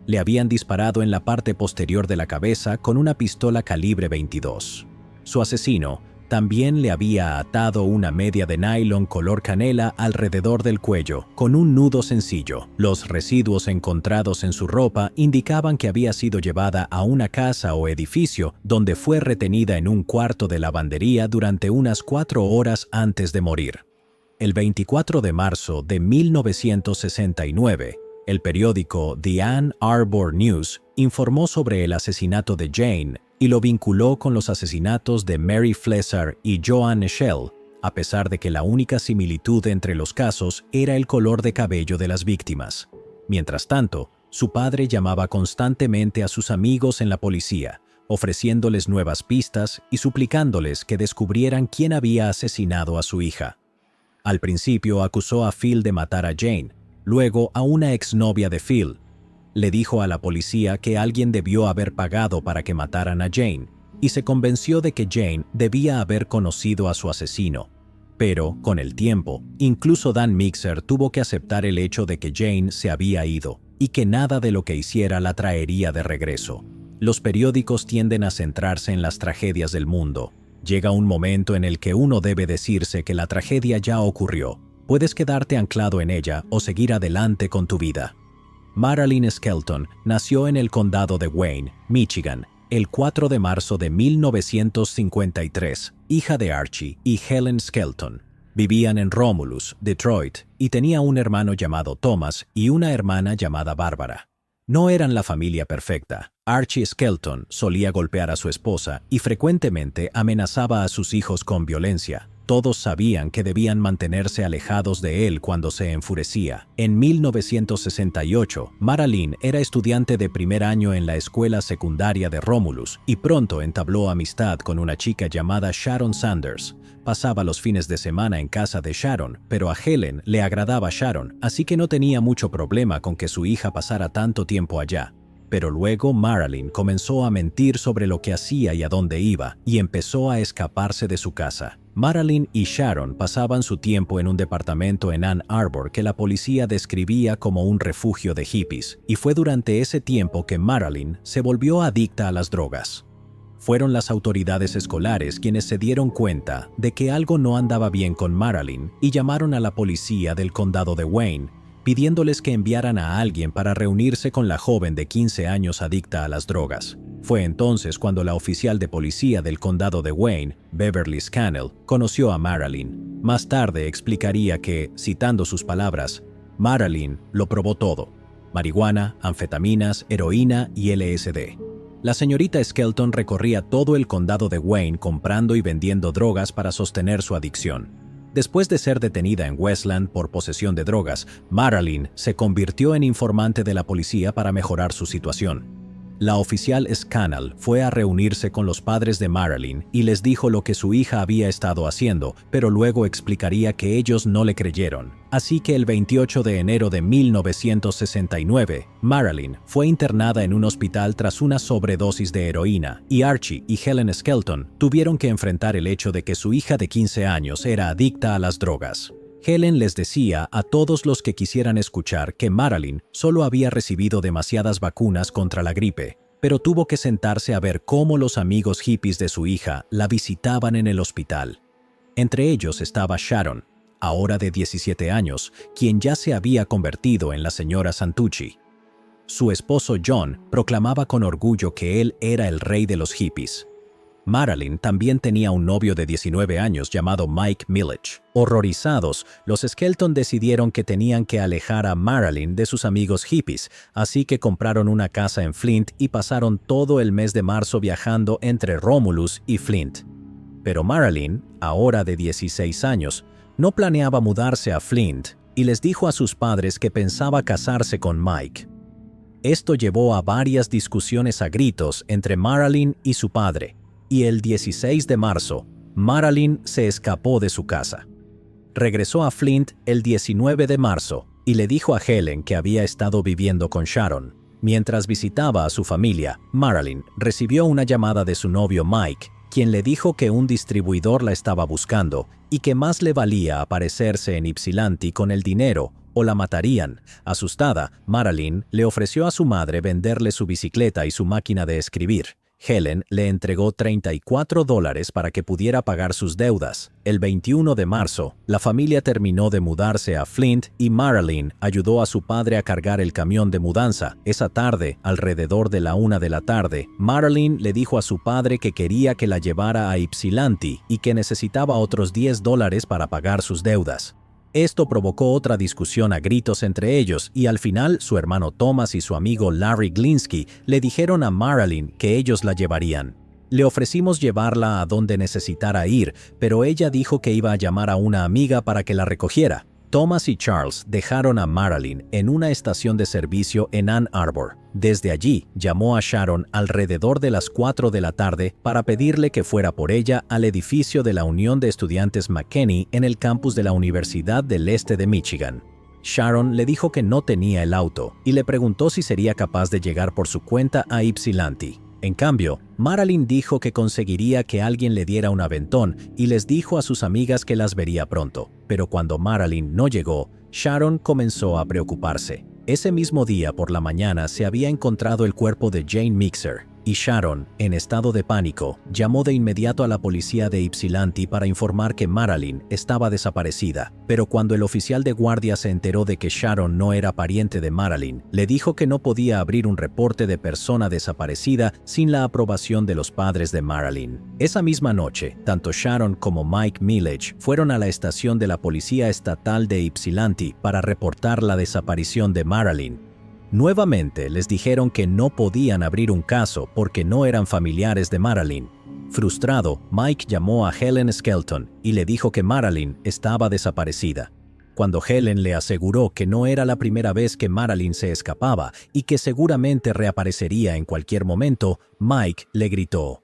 Le habían disparado en la parte posterior de la cabeza con una pistola calibre 22. Su asesino también le había atado una media de nylon color canela alrededor del cuello, con un nudo sencillo. Los residuos encontrados en su ropa indicaban que había sido llevada a una casa o edificio donde fue retenida en un cuarto de lavandería durante unas 4 horas antes de morir. El 24 de marzo de 1969, el periódico The Ann Arbor News informó sobre el asesinato de Jane y lo vinculó con los asesinatos de Mary Flesar y Joanne Schell, a pesar de que la única similitud entre los casos era el color de cabello de las víctimas. Mientras tanto, su padre llamaba constantemente a sus amigos en la policía, ofreciéndoles nuevas pistas y suplicándoles que descubrieran quién había asesinado a su hija. Al principio acusó a Phil de matar a Jane, luego a una exnovia de Phil. Le dijo a la policía que alguien debió haber pagado para que mataran a Jane, y se convenció de que Jane debía haber conocido a su asesino. Pero, con el tiempo, incluso Dan Mixer tuvo que aceptar el hecho de que Jane se había ido, y que nada de lo que hiciera la traería de regreso. Los periódicos tienden a centrarse en las tragedias del mundo. Llega un momento en el que uno debe decirse que la tragedia ya ocurrió. Puedes quedarte anclado en ella o seguir adelante con tu vida. Marilyn Skelton nació en el condado de Wayne, Michigan, el 4 de marzo de 1953, hija de Archie y Helen Skelton. Vivían en Romulus, Detroit, y tenía un hermano llamado Thomas y una hermana llamada Barbara. No eran la familia perfecta. Archie Skelton solía golpear a su esposa y frecuentemente amenazaba a sus hijos con violencia. Todos sabían que debían mantenerse alejados de él cuando se enfurecía. En 1968, Marilyn era estudiante de primer año en la escuela secundaria de Romulus y pronto entabló amistad con una chica llamada Sharon Sanders. Pasaba los fines de semana en casa de Sharon, pero a Helen le agradaba Sharon, así que no tenía mucho problema con que su hija pasara tanto tiempo allá. Pero luego Marilyn comenzó a mentir sobre lo que hacía y a dónde iba, y empezó a escaparse de su casa. Marilyn y Sharon pasaban su tiempo en un departamento en Ann Arbor que la policía describía como un refugio de hippies, y fue durante ese tiempo que Marilyn se volvió adicta a las drogas. Fueron las autoridades escolares quienes se dieron cuenta de que algo no andaba bien con Marilyn y llamaron a la policía del condado de Wayne, pidiéndoles que enviaran a alguien para reunirse con la joven de 15 años adicta a las drogas. Fue entonces cuando la oficial de policía del condado de Wayne, Beverly Scannell, conoció a Marilyn. Más tarde explicaría que, citando sus palabras, Marilyn lo probó todo: marihuana, anfetaminas, heroína y LSD. La señorita Skelton recorría todo el condado de Wayne comprando y vendiendo drogas para sostener su adicción. Después de ser detenida en Westland por posesión de drogas, Marilyn se convirtió en informante de la policía para mejorar su situación. La oficial Scannell fue a reunirse con los padres de Marilyn y les dijo lo que su hija había estado haciendo, pero luego explicaría que ellos no le creyeron. Así que el 28 de enero de 1969, Marilyn fue internada en un hospital tras una sobredosis de heroína, y Archie y Helen Skelton tuvieron que enfrentar el hecho de que su hija de 15 años era adicta a las drogas. Helen les decía a todos los que quisieran escuchar que Marilyn solo había recibido demasiadas vacunas contra la gripe, pero tuvo que sentarse a ver cómo los amigos hippies de su hija la visitaban en el hospital. Entre ellos estaba Sharon, ahora de 17 años, quien ya se había convertido en la señora Santucci. Su esposo John proclamaba con orgullo que él era el rey de los hippies. Marilyn también tenía un novio de 19 años llamado Mike Millich. Horrorizados, los Skelton decidieron que tenían que alejar a Marilyn de sus amigos hippies, así que compraron una casa en Flint y pasaron todo el mes de marzo viajando entre Romulus y Flint. Pero Marilyn, ahora de 16 años, no planeaba mudarse a Flint y les dijo a sus padres que pensaba casarse con Mike. Esto llevó a varias discusiones a gritos entre Marilyn y su padre, y el 16 de marzo, Marilyn se escapó de su casa. Regresó a Flint el 19 de marzo y le dijo a Helen que había estado viviendo con Sharon. Mientras visitaba a su familia, Marilyn recibió una llamada de su novio Mike, quien le dijo que un distribuidor la estaba buscando y que más le valía aparecerse en Ypsilanti con el dinero o la matarían. Asustada, Marilyn le ofreció a su madre venderle su bicicleta y su máquina de escribir. Helen le entregó $34 para que pudiera pagar sus deudas. El 21 de marzo, la familia terminó de mudarse a Flint y Marilyn ayudó a su padre a cargar el camión de mudanza. Esa tarde, alrededor de la 1 de la tarde, Marilyn le dijo a su padre que quería que la llevara a Ypsilanti y que necesitaba otros $10 para pagar sus deudas. Esto provocó otra discusión a gritos entre ellos y al final su hermano Thomas y su amigo Larry Glinsky le dijeron a Marilyn que ellos la llevarían. Le ofrecimos llevarla a donde necesitara ir, pero ella dijo que iba a llamar a una amiga para que la recogiera. Thomas y Charles dejaron a Marilyn en una estación de servicio en Ann Arbor. Desde allí, llamó a Sharon alrededor de las 4 de la tarde para pedirle que fuera por ella al edificio de la Unión de Estudiantes McKinney en el campus de la Universidad del Este de Michigan. Sharon le dijo que no tenía el auto y le preguntó si sería capaz de llegar por su cuenta a Ypsilanti. En cambio, Marilyn dijo que conseguiría que alguien le diera un aventón y les dijo a sus amigas que las vería pronto. Pero cuando Marilyn no llegó, Sharon comenzó a preocuparse. Ese mismo día por la mañana se había encontrado el cuerpo de Jane Mixer, y Sharon, en estado de pánico, llamó de inmediato a la policía de Ypsilanti para informar que Marilyn estaba desaparecida. Pero cuando el oficial de guardia se enteró de que Sharon no era pariente de Marilyn, le dijo que no podía abrir un reporte de persona desaparecida sin la aprobación de los padres de Marilyn. Esa misma noche, tanto Sharon como Mike Mileage fueron a la estación de la Policía Estatal de Ypsilanti para reportar la desaparición de Marilyn. Nuevamente les dijeron que no podían abrir un caso porque no eran familiares de Marilyn. Frustrado, Mike llamó a Helen Skelton y le dijo que Marilyn estaba desaparecida. Cuando Helen le aseguró que no era la primera vez que Marilyn se escapaba y que seguramente reaparecería en cualquier momento, Mike le gritó: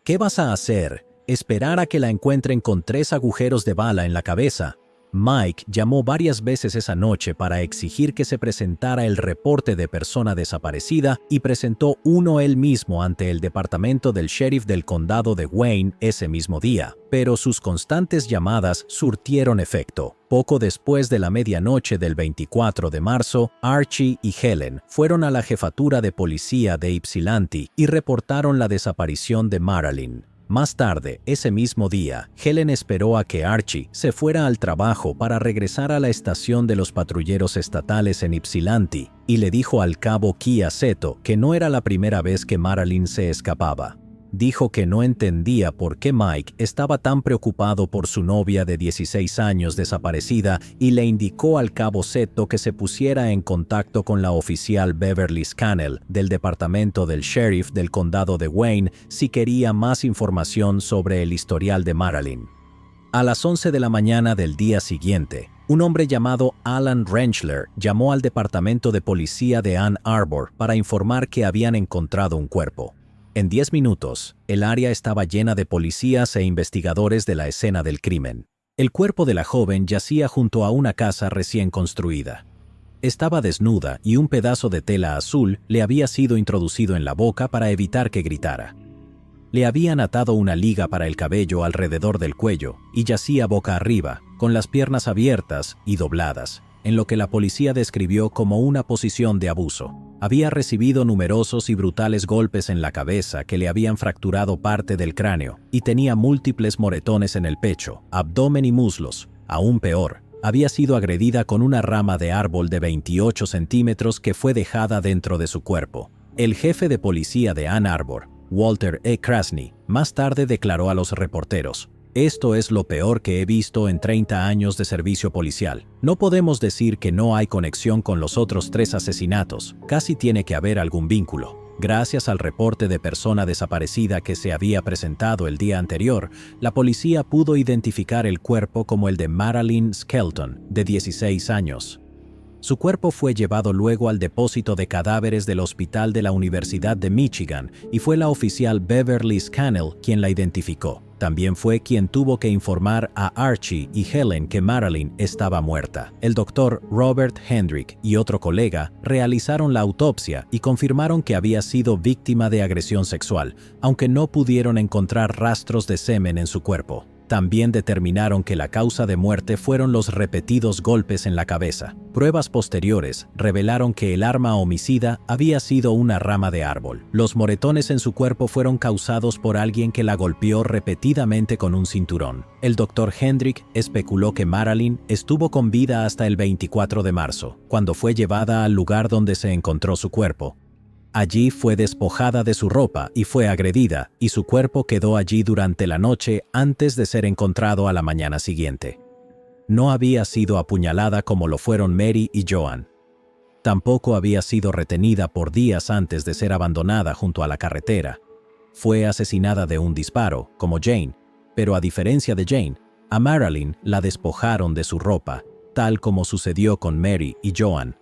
¿Qué vas a hacer? ¿Esperar a que la encuentren con 3 agujeros de bala en la cabeza? Mike llamó varias veces esa noche para exigir que se presentara el reporte de persona desaparecida y presentó uno él mismo ante el departamento del sheriff del condado de Wayne ese mismo día, pero sus constantes llamadas surtieron efecto. Poco después de la medianoche del 24 de marzo, Archie y Helen fueron a la jefatura de policía de Ypsilanti y reportaron la desaparición de Marilyn. Más tarde, ese mismo día, Helen esperó a que Archie se fuera al trabajo para regresar a la estación de los patrulleros estatales en Ypsilanti y le dijo al cabo Kia Seto que no era la primera vez que Marilyn se escapaba. Dijo que no entendía por qué Mike estaba tan preocupado por su novia de 16 años desaparecida y le indicó al cabo Seto que se pusiera en contacto con la oficial Beverly Scannell del departamento del sheriff del condado de Wayne si quería más información sobre el historial de Marilyn. A las 11 de la mañana del día siguiente, un hombre llamado Alan Rentschler llamó al departamento de policía de Ann Arbor para informar que habían encontrado un cuerpo. En 10 minutos, el área estaba llena de policías e investigadores de la escena del crimen. El cuerpo de la joven yacía junto a una casa recién construida. Estaba desnuda y un pedazo de tela azul le había sido introducido en la boca para evitar que gritara. Le habían atado una liga para el cabello alrededor del cuello y yacía boca arriba, con las piernas abiertas y dobladas, en lo que la policía describió como una posición de abuso. Había recibido numerosos y brutales golpes en la cabeza que le habían fracturado parte del cráneo y tenía múltiples moretones en el pecho, abdomen y muslos. Aún peor, había sido agredida con una rama de árbol de 28 centímetros que fue dejada dentro de su cuerpo. El jefe de policía de Ann Arbor, Walter E. Krasny, más tarde declaró a los reporteros: «Esto es lo peor que he visto en 30 años de servicio policial. No podemos decir que no hay conexión con los otros 3 asesinatos. Casi tiene que haber algún vínculo». Gracias al reporte de persona desaparecida que se había presentado el día anterior, la policía pudo identificar el cuerpo como el de Marilyn Skelton, de 16 años. Su cuerpo fue llevado luego al depósito de cadáveres del Hospital de la Universidad de Michigan y fue la oficial Beverly Scannell quien la identificó. También fue quien tuvo que informar a Archie y Helen que Marilyn estaba muerta. El doctor Robert Hendrick y otro colega realizaron la autopsia y confirmaron que había sido víctima de agresión sexual, aunque no pudieron encontrar rastros de semen en su cuerpo. También determinaron que la causa de muerte fueron los repetidos golpes en la cabeza. Pruebas posteriores revelaron que el arma homicida había sido una rama de árbol. Los moretones en su cuerpo fueron causados por alguien que la golpeó repetidamente con un cinturón. El Dr. Hendrick especuló que Marilyn estuvo con vida hasta el 24 de marzo, cuando fue llevada al lugar donde se encontró su cuerpo. Allí fue despojada de su ropa y fue agredida, y su cuerpo quedó allí durante la noche antes de ser encontrado a la mañana siguiente. No había sido apuñalada como lo fueron Mary y Joan. Tampoco había sido retenida por días antes de ser abandonada junto a la carretera. Fue asesinada de un disparo, como Jane, pero a diferencia de Jane, a Marilyn la despojaron de su ropa, tal como sucedió con Mary y Joan.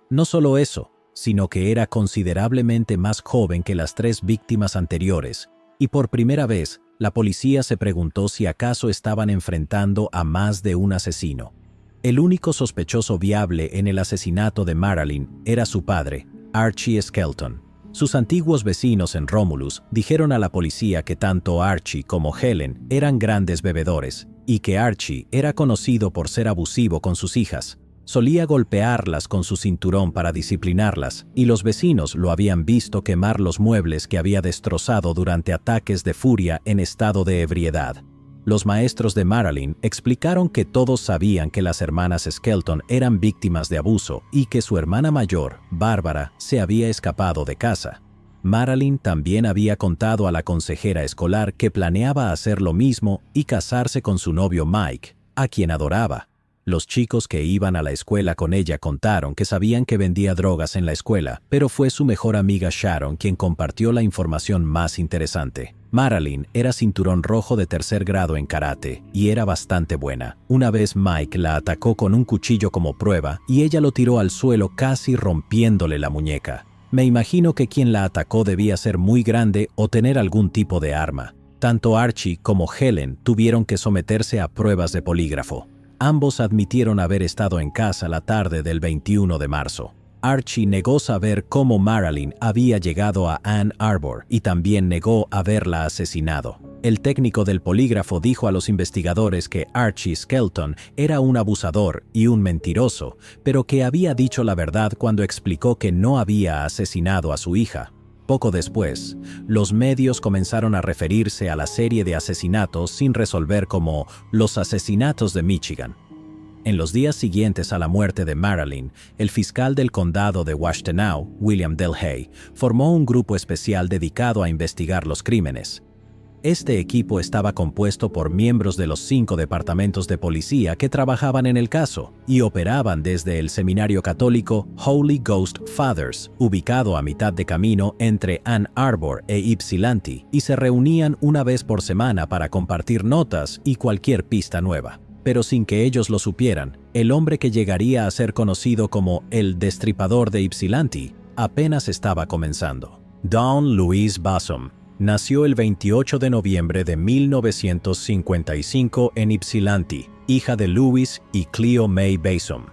No solo eso, sino que era considerablemente más joven que las 3 víctimas anteriores, y por primera vez, la policía se preguntó si acaso estaban enfrentando a más de un asesino. El único sospechoso viable en el asesinato de Marilyn era su padre, Archie Skelton. Sus antiguos vecinos en Romulus dijeron a la policía que tanto Archie como Helen eran grandes bebedores, y que Archie era conocido por ser abusivo con sus hijas. Solía golpearlas con su cinturón para disciplinarlas, y los vecinos lo habían visto quemar los muebles que había destrozado durante ataques de furia en estado de ebriedad. Los maestros de Marilyn explicaron que todos sabían que las hermanas Skelton eran víctimas de abuso y que su hermana mayor, Bárbara, se había escapado de casa. Marilyn también había contado a la consejera escolar que planeaba hacer lo mismo y casarse con su novio Mike, a quien adoraba. Los chicos que iban a la escuela con ella contaron que sabían que vendía drogas en la escuela, pero fue su mejor amiga Sharon quien compartió la información más interesante. Marilyn era cinturón rojo de 3er grado en karate y era bastante buena. Una vez Mike la atacó con un cuchillo como prueba y ella lo tiró al suelo casi rompiéndole la muñeca. Me imagino que quien la atacó debía ser muy grande o tener algún tipo de arma. Tanto Archie como Helen tuvieron que someterse a pruebas de polígrafo. Ambos admitieron haber estado en casa la tarde del 21 de marzo. Archie negó saber cómo Marilyn había llegado a Ann Arbor y también negó haberla asesinado. El técnico del polígrafo dijo a los investigadores que Archie Skelton era un abusador y un mentiroso, pero que había dicho la verdad cuando explicó que no había asesinado a su hija. Poco después, los medios comenzaron a referirse a la serie de asesinatos sin resolver como los asesinatos de Michigan. En los días siguientes a la muerte de Marilyn, el fiscal del condado de Washtenaw, William Delhay, formó un grupo especial dedicado a investigar los crímenes. Este equipo estaba compuesto por miembros de los 5 departamentos de policía que trabajaban en el caso y operaban desde el seminario católico Holy Ghost Fathers, ubicado a mitad de camino entre Ann Arbor e Ypsilanti, y se reunían una vez por semana para compartir notas y cualquier pista nueva. Pero sin que ellos lo supieran, el hombre que llegaría a ser conocido como el Destripador de Ypsilanti apenas estaba comenzando. Dawn Louise Basom nació el 28 de noviembre de 1955 en Ypsilanti, hija de Louis y Cleo May Basom.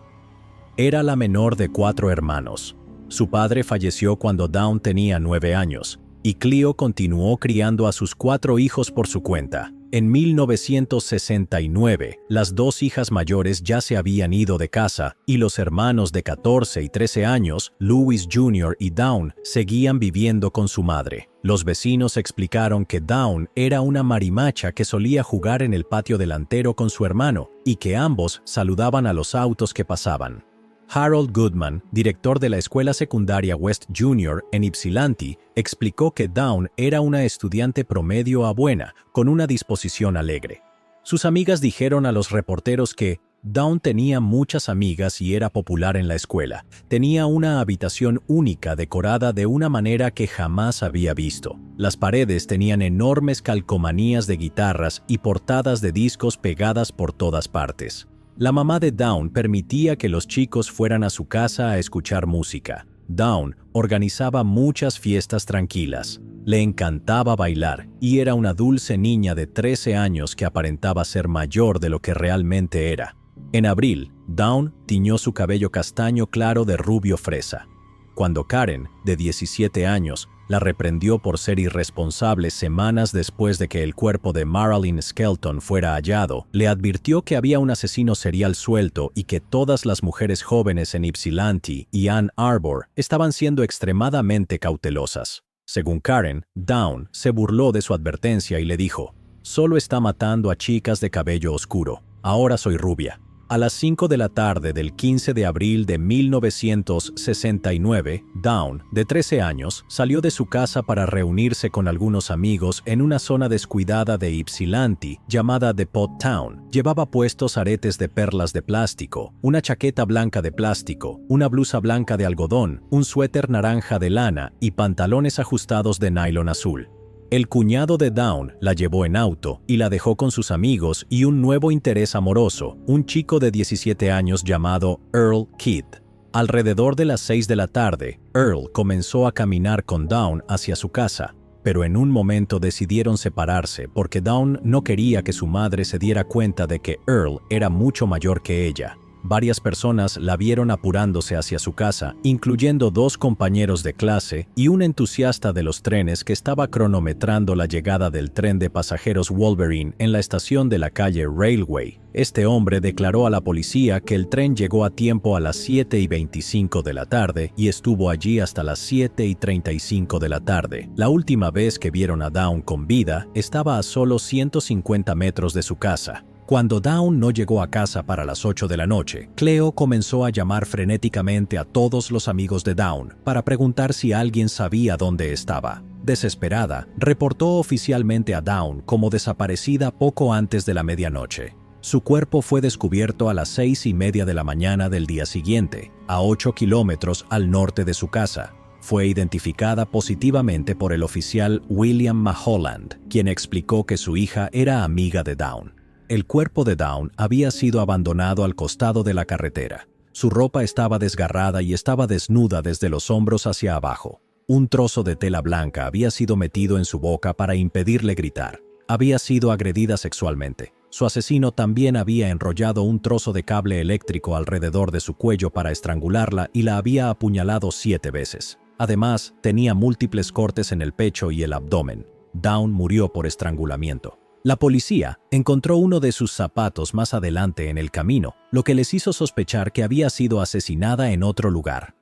Era la menor de 4 hermanos. Su padre falleció cuando Dawn tenía 9 años, y Cleo continuó criando a sus 4 hijos por su cuenta. En 1969, las 2 hijas mayores ya se habían ido de casa y los hermanos de 14 y 13 años, Louis Jr. y Dawn, seguían viviendo con su madre. Los vecinos explicaron que Dawn era una marimacha que solía jugar en el patio delantero con su hermano y que ambos saludaban a los autos que pasaban. Harold Goodman, director de la escuela secundaria West Junior en Ypsilanti, explicó que Dawn era una estudiante promedio a buena, con una disposición alegre. Sus amigas dijeron a los reporteros que Dawn tenía muchas amigas y era popular en la escuela. Tenía una habitación única decorada de una manera que jamás había visto. Las paredes tenían enormes calcomanías de guitarras y portadas de discos pegadas por todas partes. La mamá de Dawn permitía que los chicos fueran a su casa a escuchar música. Dawn organizaba muchas fiestas tranquilas. Le encantaba bailar y era una dulce niña de 13 años que aparentaba ser mayor de lo que realmente era. En abril, Dawn tiñó su cabello castaño claro de rubio fresa. Cuando Karen, de 17 años, la reprendió por ser irresponsable semanas después de que el cuerpo de Marilyn Skelton fuera hallado, le advirtió que había un asesino serial suelto y que todas las mujeres jóvenes en Ypsilanti y Ann Arbor estaban siendo extremadamente cautelosas. Según Karen, Dawn se burló de su advertencia y le dijo: «Solo está matando a chicas de cabello oscuro. Ahora soy rubia». A las 5 de la tarde del 15 de abril de 1969, Dawn, de 13 años, salió de su casa para reunirse con algunos amigos en una zona descuidada de Ypsilanti llamada The Pot Town. Llevaba puestos aretes de perlas de plástico, una chaqueta blanca de plástico, una blusa blanca de algodón, un suéter naranja de lana y pantalones ajustados de nylon azul. El cuñado de Dawn la llevó en auto y la dejó con sus amigos y un nuevo interés amoroso, un chico de 17 años llamado Earl Kidd. Alrededor de las 6 de la tarde, Earl comenzó a caminar con Dawn hacia su casa, pero en un momento decidieron separarse porque Dawn no quería que su madre se diera cuenta de que Earl era mucho mayor que ella. Varias personas la vieron apurándose hacia su casa, incluyendo 2 compañeros de clase y un entusiasta de los trenes que estaba cronometrando la llegada del tren de pasajeros Wolverine en la estación de la calle Railway. Este hombre declaró a la policía que el tren llegó a tiempo a las 7:25 de la tarde y estuvo allí hasta las 7:35 de la tarde. La última vez que vieron a Dawn con vida estaba a solo 150 metros de su casa. Cuando Dawn no llegó a casa para las 8 de la noche, Cleo comenzó a llamar frenéticamente a todos los amigos de Dawn para preguntar si alguien sabía dónde estaba. Desesperada, reportó oficialmente a Dawn como desaparecida poco antes de la medianoche. Su cuerpo fue descubierto a las 6:30 de la mañana del día siguiente, a 8 kilómetros al norte de su casa. Fue identificada positivamente por el oficial William Maholland, quien explicó que su hija era amiga de Dawn. El cuerpo de Dawn había sido abandonado al costado de la carretera. Su ropa estaba desgarrada y estaba desnuda desde los hombros hacia abajo. Un trozo de tela blanca había sido metido en su boca para impedirle gritar. Había sido agredida sexualmente. Su asesino también había enrollado un trozo de cable eléctrico alrededor de su cuello para estrangularla y la había apuñalado 7 veces. Además, tenía múltiples cortes en el pecho y el abdomen. Dawn murió por estrangulamiento. La policía encontró uno de sus zapatos más adelante en el camino, lo que les hizo sospechar que había sido asesinada en otro lugar.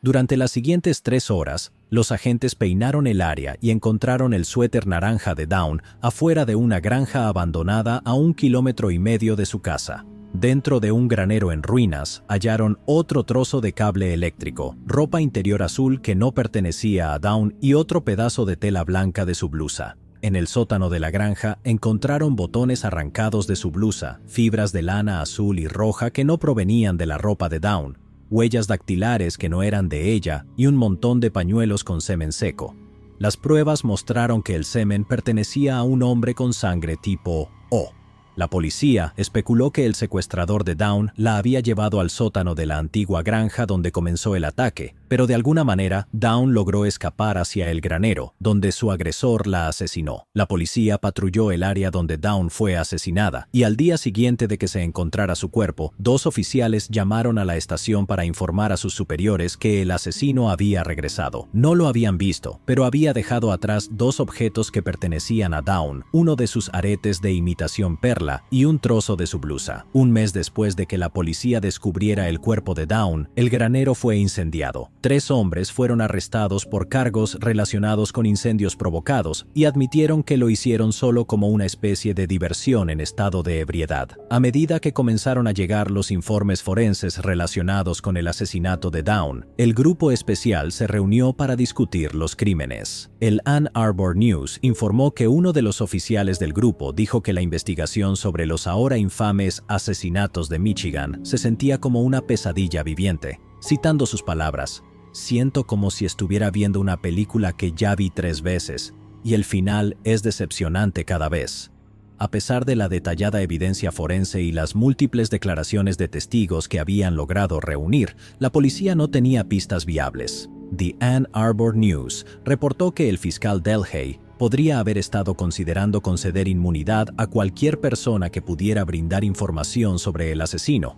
Durante las siguientes 3 horas, los agentes peinaron el área y encontraron el suéter naranja de Dawn afuera de una granja abandonada a 1,5 kilómetros de su casa. Dentro de un granero en ruinas, hallaron otro trozo de cable eléctrico, ropa interior azul que no pertenecía a Dawn y otro pedazo de tela blanca de su blusa. En el sótano de la granja encontraron botones arrancados de su blusa, fibras de lana azul y roja que no provenían de la ropa de Dawn, huellas dactilares que no eran de ella y un montón de pañuelos con semen seco. Las pruebas mostraron que el semen pertenecía a un hombre con sangre tipo O. La policía especuló que el secuestrador de Dawn la había llevado al sótano de la antigua granja donde comenzó el ataque, pero de alguna manera Dawn logró escapar hacia el granero, donde su agresor la asesinó. La policía patrulló el área donde Dawn fue asesinada, y al día siguiente de que se encontrara su cuerpo, 2 oficiales llamaron a la estación para informar a sus superiores que el asesino había regresado. No lo habían visto, pero había dejado atrás 2 objetos que pertenecían a Dawn, uno de sus aretes de imitación perla y un trozo de su blusa. Un mes después de que la policía descubriera el cuerpo de Dawn, el granero fue incendiado. 3 hombres fueron arrestados por cargos relacionados con incendios provocados y admitieron que lo hicieron solo como una especie de diversión en estado de ebriedad. A medida que comenzaron a llegar los informes forenses relacionados con el asesinato de Dawn, el grupo especial se reunió para discutir los crímenes. El Ann Arbor News informó que uno de los oficiales del grupo dijo que la investigación sobre los ahora infames asesinatos de Michigan se sentía como una pesadilla viviente. Citando sus palabras: «Siento como si estuviera viendo una película que ya vi 3 veces, y el final es decepcionante cada vez». A pesar de la detallada evidencia forense y las múltiples declaraciones de testigos que habían logrado reunir, la policía no tenía pistas viables. The Ann Arbor News reportó que el fiscal Delhay podría haber estado considerando conceder inmunidad a cualquier persona que pudiera brindar información sobre el asesino.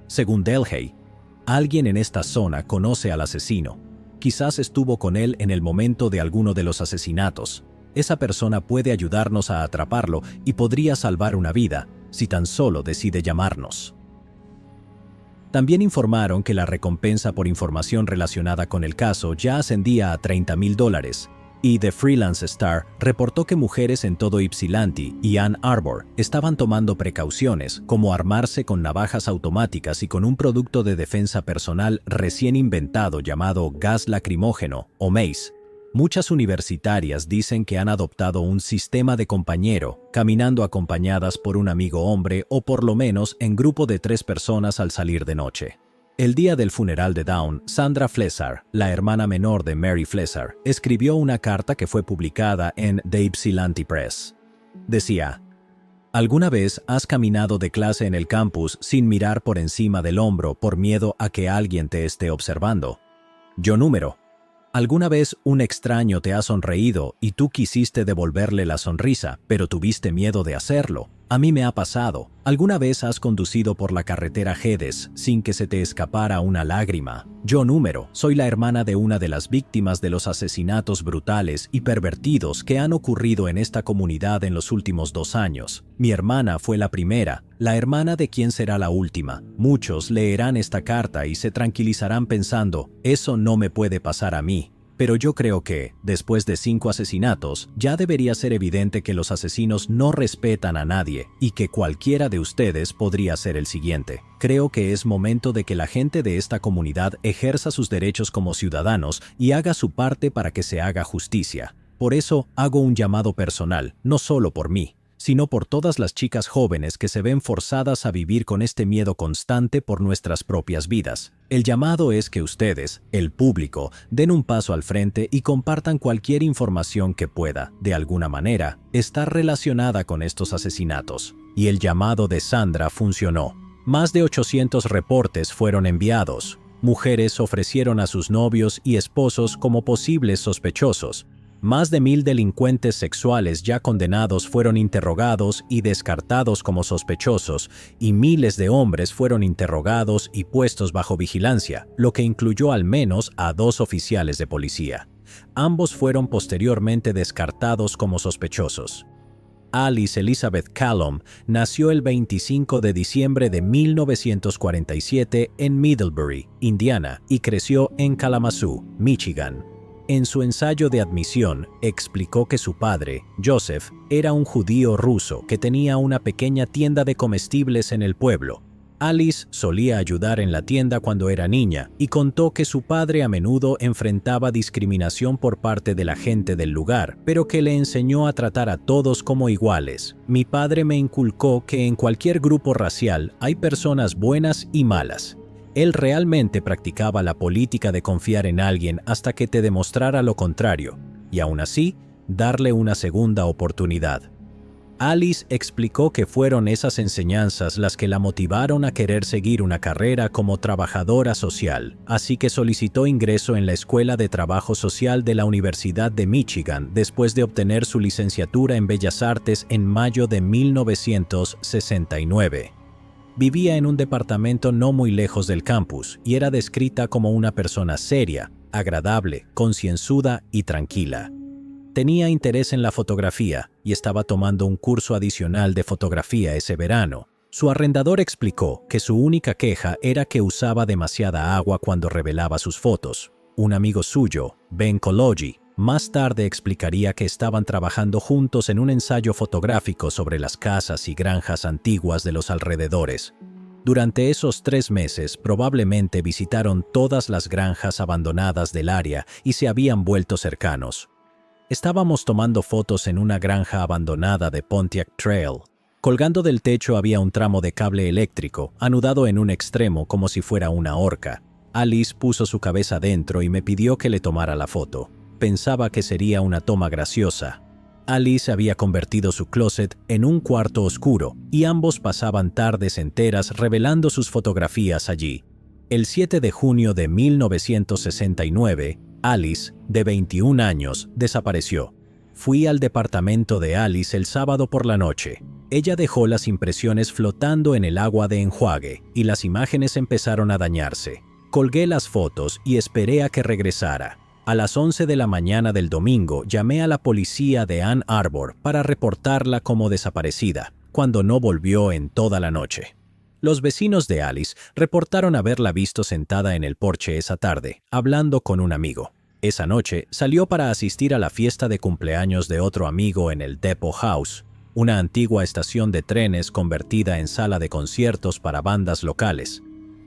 Según Delhay, alguien en esta zona conoce al asesino. Quizás estuvo con él en el momento de alguno de los asesinatos. Esa persona puede ayudarnos a atraparlo y podría salvar una vida, si tan solo decide llamarnos. También informaron que la recompensa por información relacionada con el caso ya ascendía a $30,000, y The Freelance Star reportó que mujeres en todo Ypsilanti y Ann Arbor estaban tomando precauciones, como armarse con navajas automáticas y con un producto de defensa personal recién inventado llamado gas lacrimógeno o mace. Muchas universitarias dicen que han adoptado un sistema de compañero, caminando acompañadas por un amigo hombre o por lo menos en grupo de 3 personas al salir de noche. El día del funeral de Dawn, Sandra Flesar, la hermana menor de Mary Flesar, escribió una carta que fue publicada en The Ypsilanti Press. Decía: ¿alguna vez has caminado de clase en el campus sin mirar por encima del hombro por miedo a que alguien te esté observando? Yo número. ¿Alguna vez un extraño te ha sonreído y tú quisiste devolverle la sonrisa, pero tuviste miedo de hacerlo? A mí me ha pasado. ¿Alguna vez has conducido por la carretera Geddes sin que se te escapara una lágrima? Yo número. Soy la hermana de una de las víctimas de los asesinatos brutales y pervertidos que han ocurrido en esta comunidad en los últimos 2 años. Mi hermana fue la primera, la hermana de quien será la última. Muchos leerán esta carta y se tranquilizarán pensando, eso no me puede pasar a mí. Pero yo creo que, después de 5 asesinatos, ya debería ser evidente que los asesinos no respetan a nadie y que cualquiera de ustedes podría ser el siguiente. Creo que es momento de que la gente de esta comunidad ejerza sus derechos como ciudadanos y haga su parte para que se haga justicia. Por eso hago un llamado personal, no solo por mí, sino por todas las chicas jóvenes que se ven forzadas a vivir con este miedo constante por nuestras propias vidas. El llamado es que ustedes, el público, den un paso al frente y compartan cualquier información que pueda, de alguna manera, estar relacionada con estos asesinatos. Y el llamado de Sandra funcionó. Más de 800 reportes fueron enviados. Mujeres ofrecieron a sus novios y esposos como posibles sospechosos. Más de 1,000 delincuentes sexuales ya condenados fueron interrogados y descartados como sospechosos, y miles de hombres fueron interrogados y puestos bajo vigilancia, lo que incluyó al menos a 2 oficiales de policía. Ambos fueron posteriormente descartados como sospechosos. Alice Elizabeth Callum nació el 25 de diciembre de 1947 en Middlebury, Indiana, y creció en Kalamazoo, Michigan. En su ensayo de admisión, explicó que su padre, Joseph, era un judío ruso que tenía una pequeña tienda de comestibles en el pueblo. Alice solía ayudar en la tienda cuando era niña y contó que su padre a menudo enfrentaba discriminación por parte de la gente del lugar, pero que le enseñó a tratar a todos como iguales. Mi padre me inculcó que en cualquier grupo racial hay personas buenas y malas. Él realmente practicaba la política de confiar en alguien hasta que te demostrara lo contrario, y aún así, darle una segunda oportunidad. Alice explicó que fueron esas enseñanzas las que la motivaron a querer seguir una carrera como trabajadora social, así que solicitó ingreso en la Escuela de Trabajo Social de la Universidad de Michigan después de obtener su licenciatura en Bellas Artes en mayo de 1969. Vivía en un departamento no muy lejos del campus y era descrita como una persona seria, agradable, concienzuda y tranquila. Tenía interés en la fotografía y estaba tomando un curso adicional de fotografía ese verano. Su arrendador explicó que su única queja era que usaba demasiada agua cuando revelaba sus fotos. Un amigo suyo, Ben Kologi, más tarde explicaría que estaban trabajando juntos en un ensayo fotográfico sobre las casas y granjas antiguas de los alrededores. Durante esos 3 meses probablemente visitaron todas las granjas abandonadas del área y se habían vuelto cercanos. Estábamos tomando fotos en una granja abandonada de Pontiac Trail. Colgando del techo había un tramo de cable eléctrico, anudado en un extremo como si fuera una horca. Alice puso su cabeza dentro y me pidió que le tomara la foto. Pensaba que sería una toma graciosa. Alice había convertido su closet en un cuarto oscuro y ambos pasaban tardes enteras revelando sus fotografías allí. El 7 de junio de 1969, Alice, de 21 años, desapareció. Fui al departamento de Alice el sábado por la noche. Ella dejó las impresiones flotando en el agua de enjuague y las imágenes empezaron a dañarse. Colgué las fotos y esperé a que regresara. A las 11 de la mañana del domingo llamé a la policía de Ann Arbor para reportarla como desaparecida, cuando no volvió en toda la noche. Los vecinos de Alice reportaron haberla visto sentada en el porche esa tarde, hablando con un amigo. Esa noche salió para asistir a la fiesta de cumpleaños de otro amigo en el Depot House, una antigua estación de trenes convertida en sala de conciertos para bandas locales.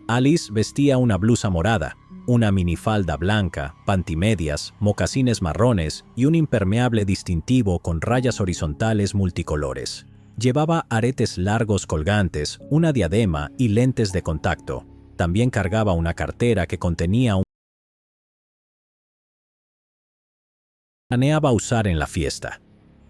Alice vestía una blusa morada, una minifalda blanca, pantimedias, mocasines marrones y un impermeable distintivo con rayas horizontales multicolores. Llevaba aretes largos colgantes, una diadema y lentes de contacto. También cargaba una cartera que contenía un planeaba usar en la fiesta.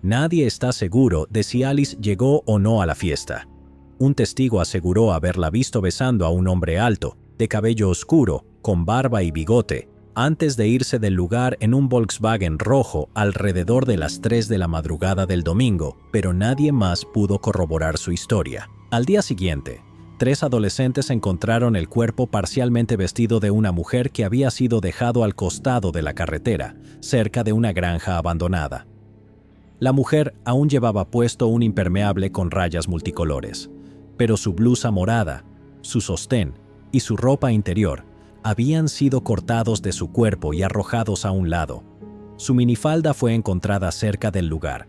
Nadie está seguro de si Alice llegó o no a la fiesta. Un testigo aseguró haberla visto besando a un hombre alto, de cabello oscuro, con barba y bigote, antes de irse del lugar en un Volkswagen rojo alrededor de las 3 de la madrugada del domingo, pero nadie más pudo corroborar su historia. Al día siguiente, 3 adolescentes encontraron el cuerpo parcialmente vestido de una mujer que había sido dejado al costado de la carretera, cerca de una granja abandonada. La mujer aún llevaba puesto un impermeable con rayas multicolores, pero su blusa morada, su sostén y su ropa interior habían sido cortados de su cuerpo y arrojados a un lado. Su minifalda fue encontrada cerca del lugar.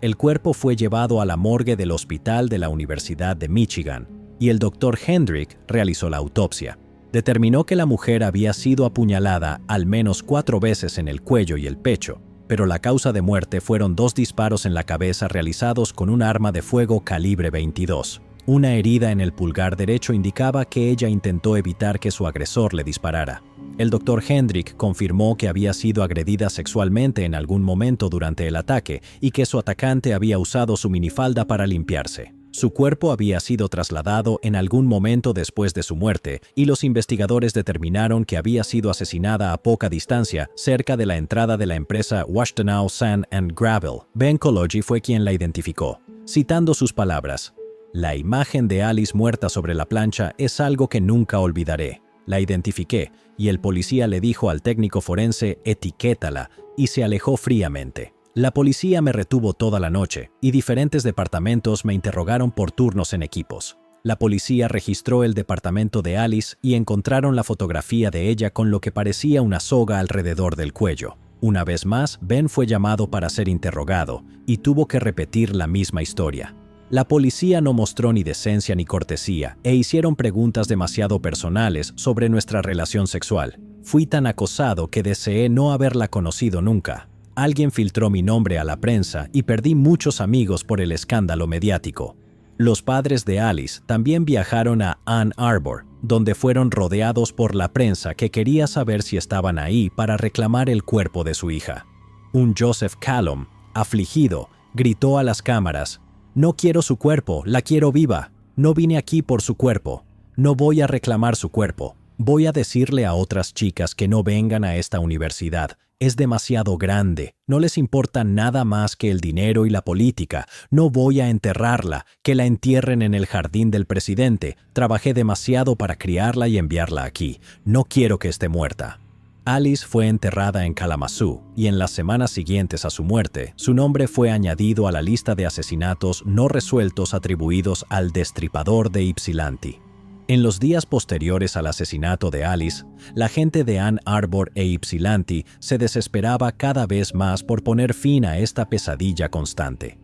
El cuerpo fue llevado a la morgue del Hospital de la Universidad de Michigan y el Dr. Hendrick realizó la autopsia. Determinó que la mujer había sido apuñalada al menos 4 veces en el cuello y el pecho, pero la causa de muerte fueron 2 disparos en la cabeza realizados con un arma de fuego calibre 22. Una herida en el pulgar derecho indicaba que ella intentó evitar que su agresor le disparara. El Dr. Hendrick confirmó que había sido agredida sexualmente en algún momento durante el ataque y que su atacante había usado su minifalda para limpiarse. Su cuerpo había sido trasladado en algún momento después de su muerte y los investigadores determinaron que había sido asesinada a poca distancia cerca de la entrada de la empresa Washtenaw Sand and Gravel. Ben Koloji fue quien la identificó. Citando sus palabras: "La imagen de Alice muerta sobre la plancha es algo que nunca olvidaré. La identifiqué y el policía le dijo al técnico forense etiquétala y se alejó fríamente. La policía me retuvo toda la noche y diferentes departamentos me interrogaron por turnos en equipos. La policía registró el departamento de Alice y encontraron la fotografía de ella con lo que parecía una soga alrededor del cuello. Una vez más, Ben fue llamado para ser interrogado y tuvo que repetir la misma historia. La policía no mostró ni decencia ni cortesía e hicieron preguntas demasiado personales sobre nuestra relación sexual. Fui tan acosado que deseé no haberla conocido nunca. Alguien filtró mi nombre a la prensa y perdí muchos amigos por el escándalo mediático". Los padres de Alice también viajaron a Ann Arbor, donde fueron rodeados por la prensa que quería saber si estaban ahí para reclamar el cuerpo de su hija. Un Joseph Callum, afligido, gritó a las cámaras: "No quiero su cuerpo, la quiero viva. No vine aquí por su cuerpo. No voy a reclamar su cuerpo. Voy a decirle a otras chicas que no vengan a esta universidad. Es demasiado grande. No les importa nada más que el dinero y la política. No voy a enterrarla. Que la entierren en el jardín del presidente. Trabajé demasiado para criarla y enviarla aquí. No quiero que esté muerta". Alice fue enterrada en Kalamazoo y en las semanas siguientes a su muerte, su nombre fue añadido a la lista de asesinatos no resueltos atribuidos al destripador de Ypsilanti. En los días posteriores al asesinato de Alice, la gente de Ann Arbor e Ypsilanti se desesperaba cada vez más por poner fin a esta pesadilla constante.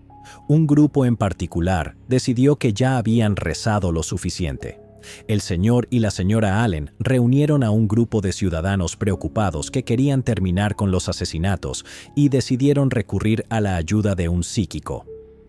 Un grupo en particular decidió que ya habían rezado lo suficiente. El señor y la señora Allen reunieron a un grupo de ciudadanos preocupados que querían terminar con los asesinatos y decidieron recurrir a la ayuda de un psíquico.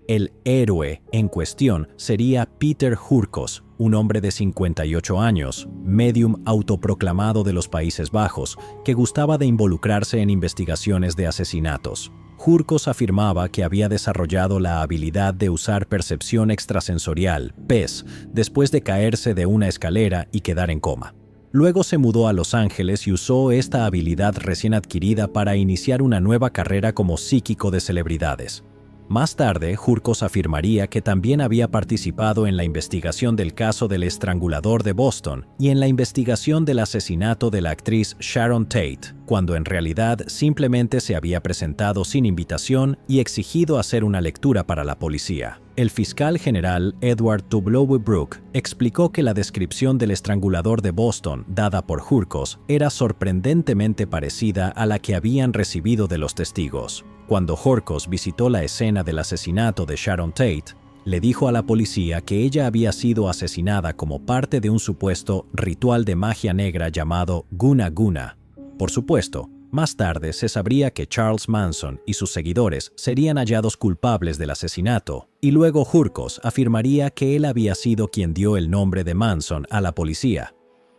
El héroe en cuestión sería Peter Hurkos, un hombre de 58 años, médium autoproclamado de los Países Bajos, que gustaba de involucrarse en investigaciones de asesinatos. Hurkos afirmaba que había desarrollado la habilidad de usar percepción extrasensorial, PES, después de caerse de una escalera y quedar en coma. Luego se mudó a Los Ángeles y usó esta habilidad recién adquirida para iniciar una nueva carrera como psíquico de celebridades. Más tarde, Hurkos afirmaría que también había participado en la investigación del caso del estrangulador de Boston y en la investigación del asesinato de la actriz Sharon Tate, cuando en realidad simplemente se había presentado sin invitación y exigido hacer una lectura para la policía. El fiscal general Edward W. Brooke explicó que la descripción del estrangulador de Boston dada por Hurkos era sorprendentemente parecida a la que habían recibido de los testigos. Cuando Hurkos visitó la escena del asesinato de Sharon Tate, le dijo a la policía que ella había sido asesinada como parte de un supuesto ritual de magia negra llamado Guna Guna. Por supuesto, más tarde se sabría que Charles Manson y sus seguidores serían hallados culpables del asesinato, y luego Hurkos afirmaría que él había sido quien dio el nombre de Manson a la policía.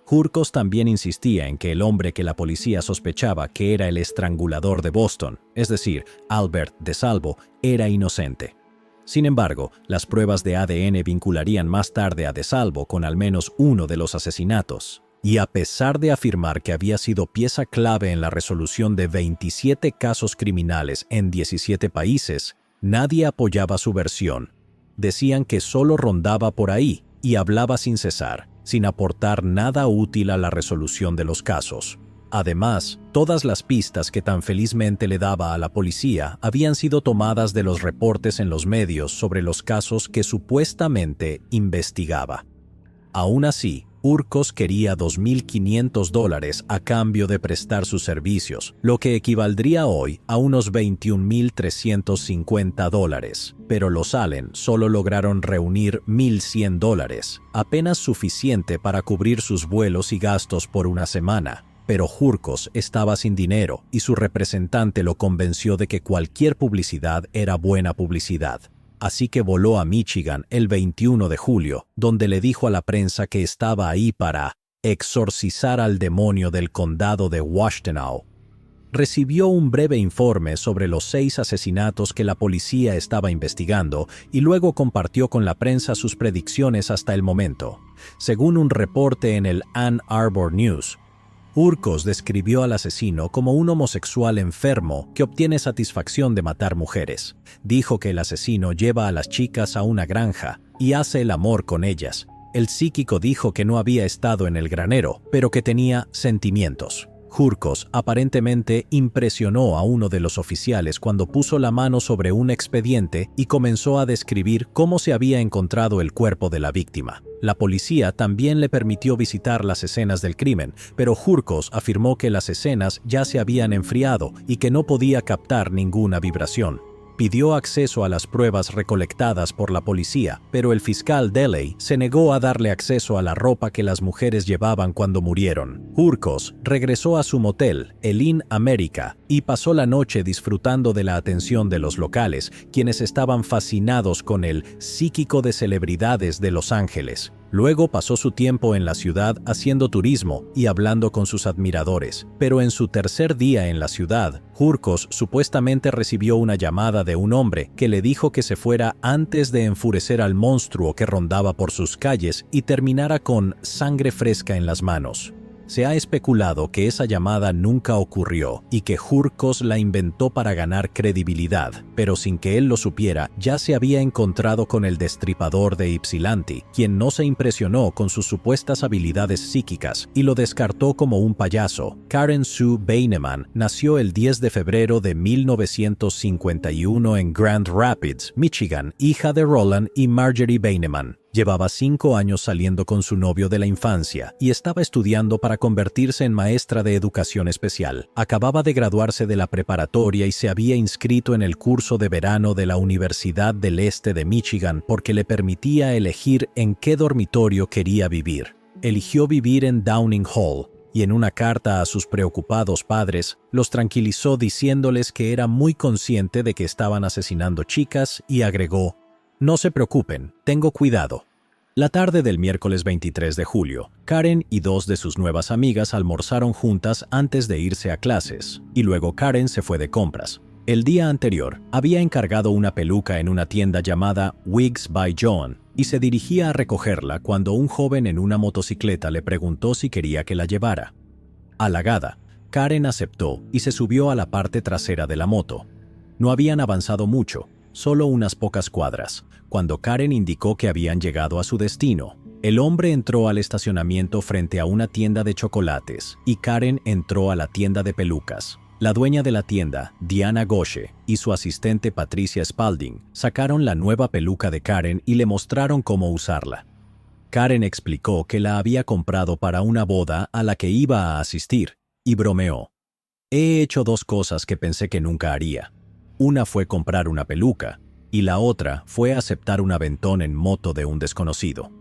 Hurkos también insistía en que el hombre que la policía sospechaba que era el estrangulador de Boston, es decir, Albert DeSalvo, era inocente. Sin embargo, las pruebas de ADN vincularían más tarde a DeSalvo con al menos uno de los asesinatos. Y a pesar de afirmar que había sido pieza clave en la resolución de 27 casos criminales en 17 países, nadie apoyaba su versión. Decían que solo rondaba por ahí y hablaba sin cesar, sin aportar nada útil a la resolución de los casos. Además, todas las pistas que tan felizmente le daba a la policía habían sido tomadas de los reportes en los medios sobre los casos que supuestamente investigaba. Aún así, Hurkos quería $2.500 a cambio de prestar sus servicios, lo que equivaldría hoy a unos $21.350, pero los Allen solo lograron reunir $1.100, apenas suficiente para cubrir sus vuelos y gastos por una semana. Pero Hurkos estaba sin dinero y su representante lo convenció de que cualquier publicidad era buena publicidad. Así que voló a Michigan el 21 de julio, donde le dijo a la prensa que estaba ahí para exorcizar al demonio del condado de Washtenaw. Recibió un breve informe sobre los 6 asesinatos que la policía estaba investigando y luego compartió con la prensa sus predicciones hasta el momento. Según un reporte en el Ann Arbor News, Hurkos describió al asesino como un homosexual enfermo que obtiene satisfacción de matar mujeres. Dijo que el asesino lleva a las chicas a una granja y hace el amor con ellas. El psíquico dijo que no había estado en el granero, pero que tenía sentimientos. Hurkos aparentemente impresionó a uno de los oficiales cuando puso la mano sobre un expediente y comenzó a describir cómo se había encontrado el cuerpo de la víctima. La policía también le permitió visitar las escenas del crimen, pero Hurkos afirmó que las escenas ya se habían enfriado y que no podía captar ninguna vibración. Pidió acceso a las pruebas recolectadas por la policía, pero el fiscal Deley se negó a darle acceso a la ropa que las mujeres llevaban cuando murieron. Hurkos regresó a su motel, el Inn America, y pasó la noche disfrutando de la atención de los locales, quienes estaban fascinados con el psíquico de celebridades de Los Ángeles. Luego pasó su tiempo en la ciudad haciendo turismo y hablando con sus admiradores. Pero en su tercer día en la ciudad, Hurkos supuestamente recibió una llamada de un hombre que le dijo que se fuera antes de enfurecer al monstruo que rondaba por sus calles y terminara con sangre fresca en las manos. Se ha especulado que esa llamada nunca ocurrió y que Hurkos la inventó para ganar credibilidad, pero sin que él lo supiera, ya se había encontrado con el destripador de Ypsilanti, quien no se impresionó con sus supuestas habilidades psíquicas y lo descartó como un payaso. Karen Sue Beineman nació el 10 de febrero de 1951 en Grand Rapids, Michigan, hija de Roland y Marjorie Beineman. Llevaba 5 años saliendo con su novio de la infancia y estaba estudiando para convertirse en maestra de educación especial. Acababa de graduarse de la preparatoria y se había inscrito en el curso de verano de la Universidad del Este de Michigan porque le permitía elegir en qué dormitorio quería vivir. Eligió vivir en Downing Hall, y en una carta a sus preocupados padres, los tranquilizó diciéndoles que era muy consciente de que estaban asesinando chicas y agregó: «No se preocupen, tengo cuidado». La tarde del miércoles 23 de julio, Karen y dos de sus nuevas amigas almorzaron juntas antes de irse a clases, y luego Karen se fue de compras. El día anterior, había encargado una peluca en una tienda llamada Wigs by Joan y se dirigía a recogerla cuando un joven en una motocicleta le preguntó si quería que la llevara. Halagada, Karen aceptó y se subió a la parte trasera de la moto. No habían avanzado mucho, solo unas pocas cuadras, cuando Karen indicó que habían llegado a su destino. El hombre entró al estacionamiento frente a una tienda de chocolates y Karen entró a la tienda de pelucas. La dueña de la tienda, Diana Goshe, y su asistente Patricia Spalding sacaron la nueva peluca de Karen y le mostraron cómo usarla. Karen explicó que la había comprado para una boda a la que iba a asistir, y bromeó: «He hecho dos cosas que pensé que nunca haría. Una fue comprar una peluca, y la otra fue aceptar un aventón en moto de un desconocido».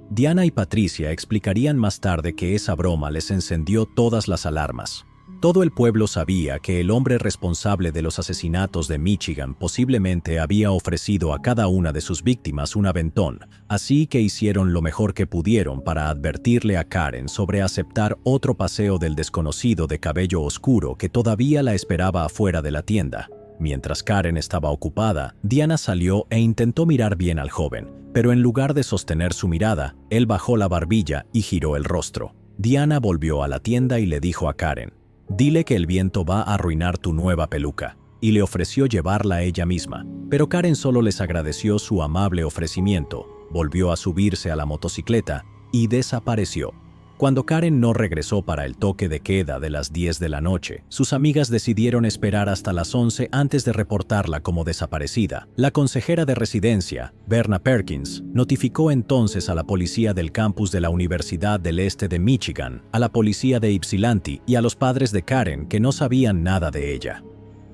Diana y Patricia explicarían más tarde que esa broma les encendió todas las alarmas. Todo el pueblo sabía que el hombre responsable de los asesinatos de Michigan posiblemente había ofrecido a cada una de sus víctimas un aventón, así que hicieron lo mejor que pudieron para advertirle a Karen sobre aceptar otro paseo del desconocido de cabello oscuro que todavía la esperaba afuera de la tienda. Mientras Karen estaba ocupada, Diana salió e intentó mirar bien al joven, pero en lugar de sostener su mirada, él bajó la barbilla y giró el rostro. Diana volvió a la tienda y le dijo a Karen: «Dile que el viento va a arruinar tu nueva peluca», y le ofreció llevarla ella misma. Pero Karen solo les agradeció su amable ofrecimiento, volvió a subirse a la motocicleta y desapareció. Cuando Karen no regresó para el toque de queda de las 10 de la noche, sus amigas decidieron esperar hasta las 11 antes de reportarla como desaparecida. La consejera de residencia, Verna Perkins, notificó entonces a la policía del campus de la Universidad del Este de Michigan, a la policía de Ypsilanti y a los padres de Karen que no sabían nada de ella.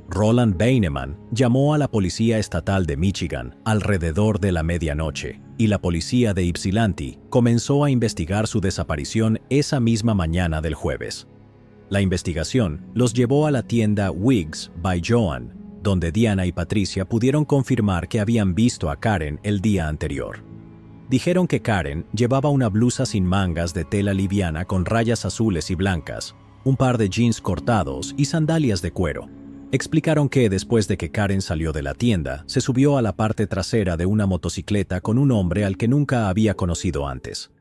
Roland Beineman llamó a la Policía Estatal de Michigan alrededor de la medianoche, y la policía de Ypsilanti comenzó a investigar su desaparición esa misma mañana del jueves. La investigación los llevó a la tienda Wigs by Joan, donde Diana y Patricia pudieron confirmar que habían visto a Karen el día anterior. Dijeron que Karen llevaba una blusa sin mangas de tela liviana con rayas azules y blancas, un par de jeans cortados y sandalias de cuero. Explicaron que después de que Karen salió de la tienda, se subió a la parte trasera de una motocicleta con un hombre al que nunca había conocido antes.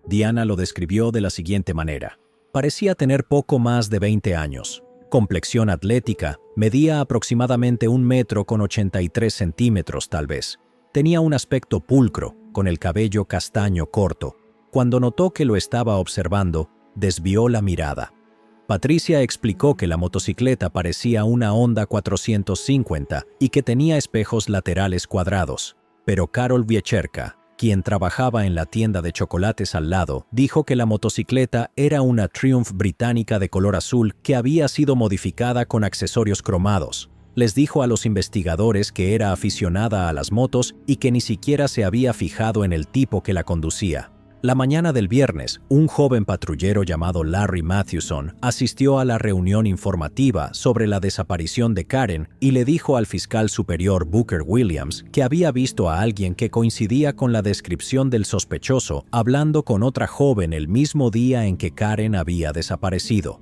Diana lo describió de la siguiente manera: parecía tener poco más de 20 años, complexión atlética, medía aproximadamente 1,83 m tal vez. Tenía un aspecto pulcro, con el cabello castaño corto. Cuando notó que lo estaba observando, desvió la mirada. Patricia explicó que la motocicleta parecía una Honda 450 y que tenía espejos laterales cuadrados, pero Carol Viecherka, quien trabajaba en la tienda de chocolates al lado, dijo que la motocicleta era una Triumph británica de color azul que había sido modificada con accesorios cromados. Les dijo a los investigadores que era aficionada a las motos y que ni siquiera se había fijado en el tipo que la conducía. La mañana del viernes, un joven patrullero llamado Larry Mathewson asistió a la reunión informativa sobre la desaparición de Karen y le dijo al fiscal superior Booker Williams que había visto a alguien que coincidía con la descripción del sospechoso hablando con otra joven el mismo día en que Karen había desaparecido.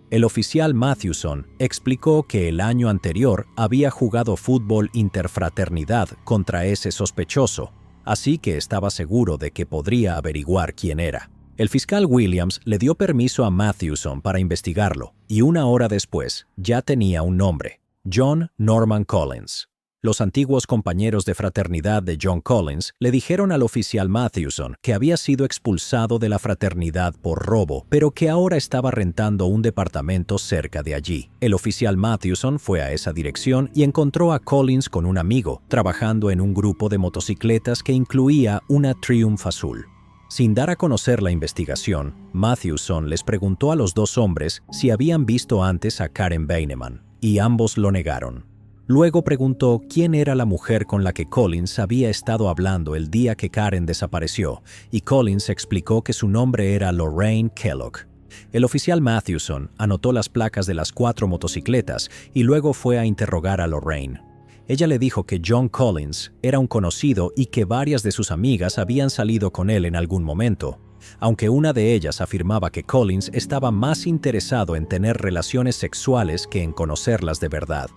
El oficial Mathewson explicó que el año anterior había jugado fútbol interfraternidad contra ese sospechoso, así que estaba seguro de que podría averiguar quién era. El fiscal Williams le dio permiso a Mathewson para investigarlo, y una hora después ya tenía un nombre: John Norman Collins. Los antiguos compañeros de fraternidad de John Collins le dijeron al oficial Mathewson que había sido expulsado de la fraternidad por robo, pero que ahora estaba rentando un departamento cerca de allí. El oficial Mathewson fue a esa dirección y encontró a Collins con un amigo, trabajando en un grupo de motocicletas que incluía una Triumph azul. Sin dar a conocer la investigación, Mathewson les preguntó a los dos hombres si habían visto antes a Karen Beineman, y ambos lo negaron. Luego preguntó quién era la mujer con la que Collins había estado hablando el día que Karen desapareció, y Collins explicó que su nombre era Lorraine Kellogg. El oficial Mathewson anotó las placas de las 4 motocicletas y luego fue a interrogar a Lorraine. Ella le dijo que John Collins era un conocido y que varias de sus amigas habían salido con él en algún momento, aunque una de ellas afirmaba que Collins estaba más interesado en tener relaciones sexuales que en conocerlas de verdad.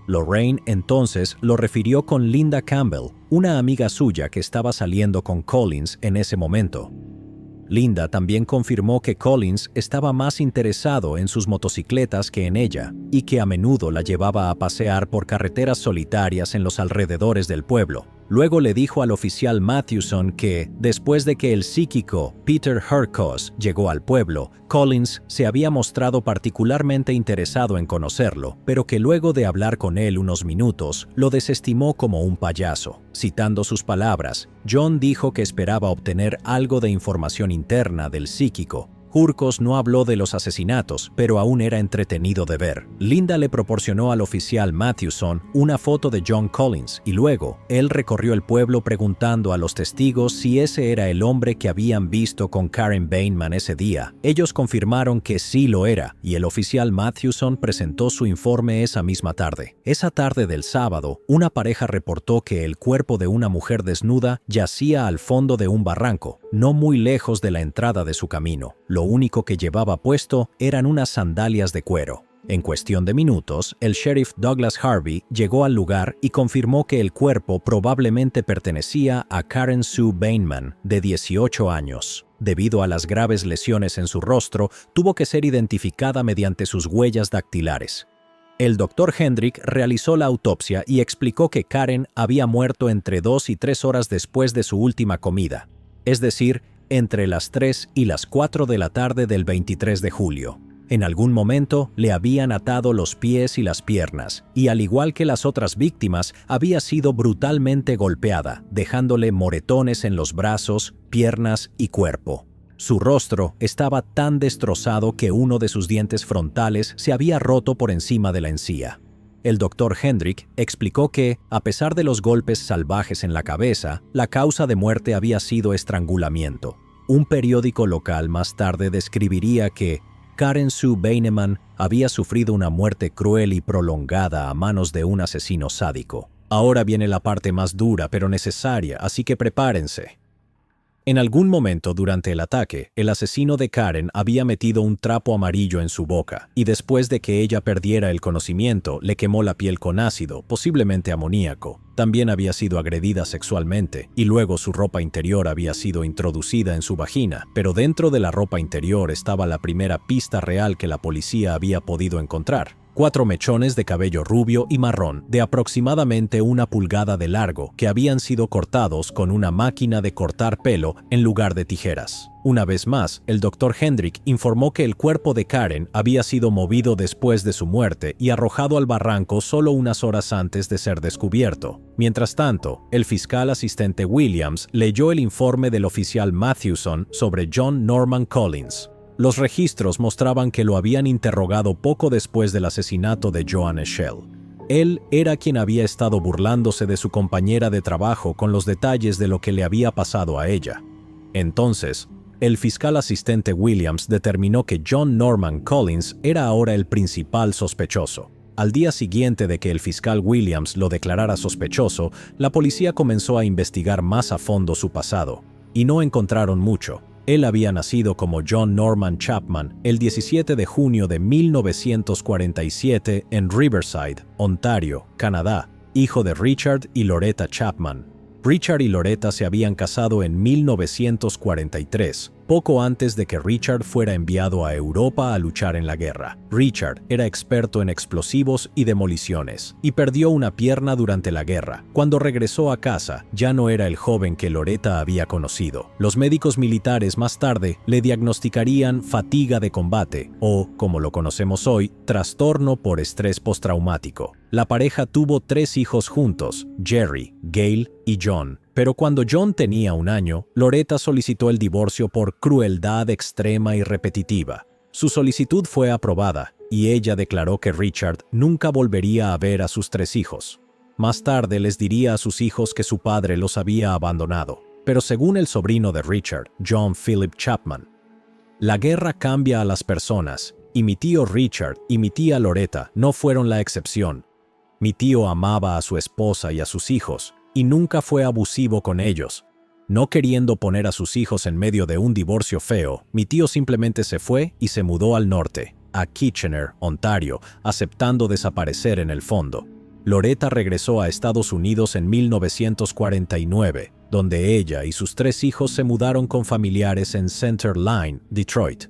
Lorraine entonces lo refirió con Linda Campbell, una amiga suya que estaba saliendo con Collins en ese momento. Linda también confirmó que Collins estaba más interesado en sus motocicletas que en ella, y que a menudo la llevaba a pasear por carreteras solitarias en los alrededores del pueblo. Luego le dijo al oficial Mathewson que, después de que el psíquico Peter Hurkos llegó al pueblo, Collins se había mostrado particularmente interesado en conocerlo, pero que luego de hablar con él unos minutos, lo desestimó como un payaso. Citando sus palabras, John dijo que esperaba obtener algo de información interna del psíquico. Hurkos no habló de los asesinatos, pero aún era entretenido de ver. Linda le proporcionó al oficial Mathewson una foto de John Collins y luego él recorrió el pueblo preguntando a los testigos si ese era el hombre que habían visto con Karen Bateman ese día. Ellos confirmaron que sí lo era y el oficial Mathewson presentó su informe esa misma tarde. Esa tarde del sábado, una pareja reportó que el cuerpo de una mujer desnuda yacía al fondo de un barranco, no muy lejos de la entrada de su camino. Lo único que llevaba puesto eran unas sandalias de cuero. En cuestión de minutos, el sheriff Douglas Harvey llegó al lugar y confirmó que el cuerpo probablemente pertenecía a Karen Sue Bateman, de 18 años. Debido a las graves lesiones en su rostro, tuvo que ser identificada mediante sus huellas dactilares. El Dr. Hendrick realizó la autopsia y explicó que Karen había muerto entre 2 y 3 horas después de su última comida, es decir, entre las 3 y las 4 de la tarde del 23 de julio. En algún momento le habían atado los pies y las piernas, y al igual que las otras víctimas, había sido brutalmente golpeada, dejándole moretones en los brazos, piernas y cuerpo. Su rostro estaba tan destrozado que uno de sus dientes frontales se había roto por encima de la encía. El Dr. Hendrick explicó que, a pesar de los golpes salvajes en la cabeza, la causa de muerte había sido estrangulamiento. Un periódico local más tarde describiría que Karen Sue Bateman había sufrido una muerte cruel y prolongada a manos de un asesino sádico. Ahora viene la parte más dura pero necesaria, así que prepárense. En algún momento durante el ataque, el asesino de Karen había metido un trapo amarillo en su boca, y después de que ella perdiera el conocimiento, le quemó la piel con ácido, posiblemente amoníaco. También había sido agredida sexualmente, y luego su ropa interior había sido introducida en su vagina, pero dentro de la ropa interior estaba la primera pista real que la policía había podido encontrar. 4 mechones de cabello rubio y marrón de aproximadamente 1 pulgada de largo que habían sido cortados con una máquina de cortar pelo en lugar de tijeras. Una vez más, el Dr. Hendrick informó que el cuerpo de Karen había sido movido después de su muerte y arrojado al barranco solo unas horas antes de ser descubierto. Mientras tanto, el fiscal asistente Williams leyó el informe del oficial Mathewson sobre John Norman Collins. Los registros mostraban que lo habían interrogado poco después del asesinato de Joanne Schell. Él era quien había estado burlándose de su compañera de trabajo con los detalles de lo que le había pasado a ella. Entonces, el fiscal asistente Williams determinó que John Norman Collins era ahora el principal sospechoso. Al día siguiente de que el fiscal Williams lo declarara sospechoso, la policía comenzó a investigar más a fondo su pasado, y no encontraron mucho. Él había nacido como John Norman Chapman el 17 de junio de 1947 en Riverside, Ontario, Canadá, hijo de Richard y Loretta Chapman. Richard y Loretta se habían casado en 1943, poco antes de que Richard fuera enviado a Europa a luchar en la guerra. Richard era experto en explosivos y demoliciones, y perdió una pierna durante la guerra. Cuando regresó a casa, ya no era el joven que Loretta había conocido. Los médicos militares más tarde le diagnosticarían fatiga de combate, o, como lo conocemos hoy, trastorno por estrés postraumático. La pareja tuvo 3 hijos juntos, Jerry, Gail y John. Pero cuando John tenía 1 año, Loretta solicitó el divorcio por crueldad extrema y repetitiva. Su solicitud fue aprobada, y ella declaró que Richard nunca volvería a ver a sus 3 hijos. Más tarde les diría a sus hijos que su padre los había abandonado. Pero según el sobrino de Richard, John Philip Chapman, La guerra cambia a las personas, y mi tío Richard y mi tía Loretta no fueron la excepción. Mi tío amaba a su esposa y a sus hijos, y nunca fue abusivo con ellos. No queriendo poner a sus hijos en medio de un divorcio feo, mi tío simplemente se fue y se mudó al norte, a Kitchener, Ontario, aceptando desaparecer en el fondo. Loretta regresó a Estados Unidos en 1949, donde ella y sus 3 hijos se mudaron con familiares en Center Line, Detroit.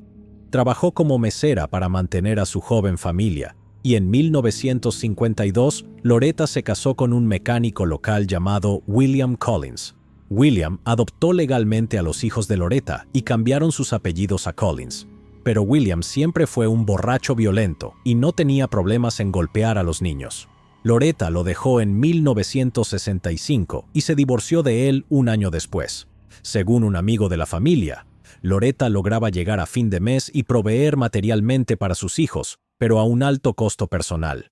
Trabajó como mesera para mantener a su joven familia, y en 1952 Loretta se casó con un mecánico local llamado William Collins. William adoptó legalmente a los hijos de Loretta y cambiaron sus apellidos a Collins. Pero William siempre fue un borracho violento y no tenía problemas en golpear a los niños. Loretta lo dejó en 1965 y se divorció de él un año después. Según un amigo de la familia, Loretta lograba llegar a fin de mes y proveer materialmente para sus hijos, pero a un alto costo personal.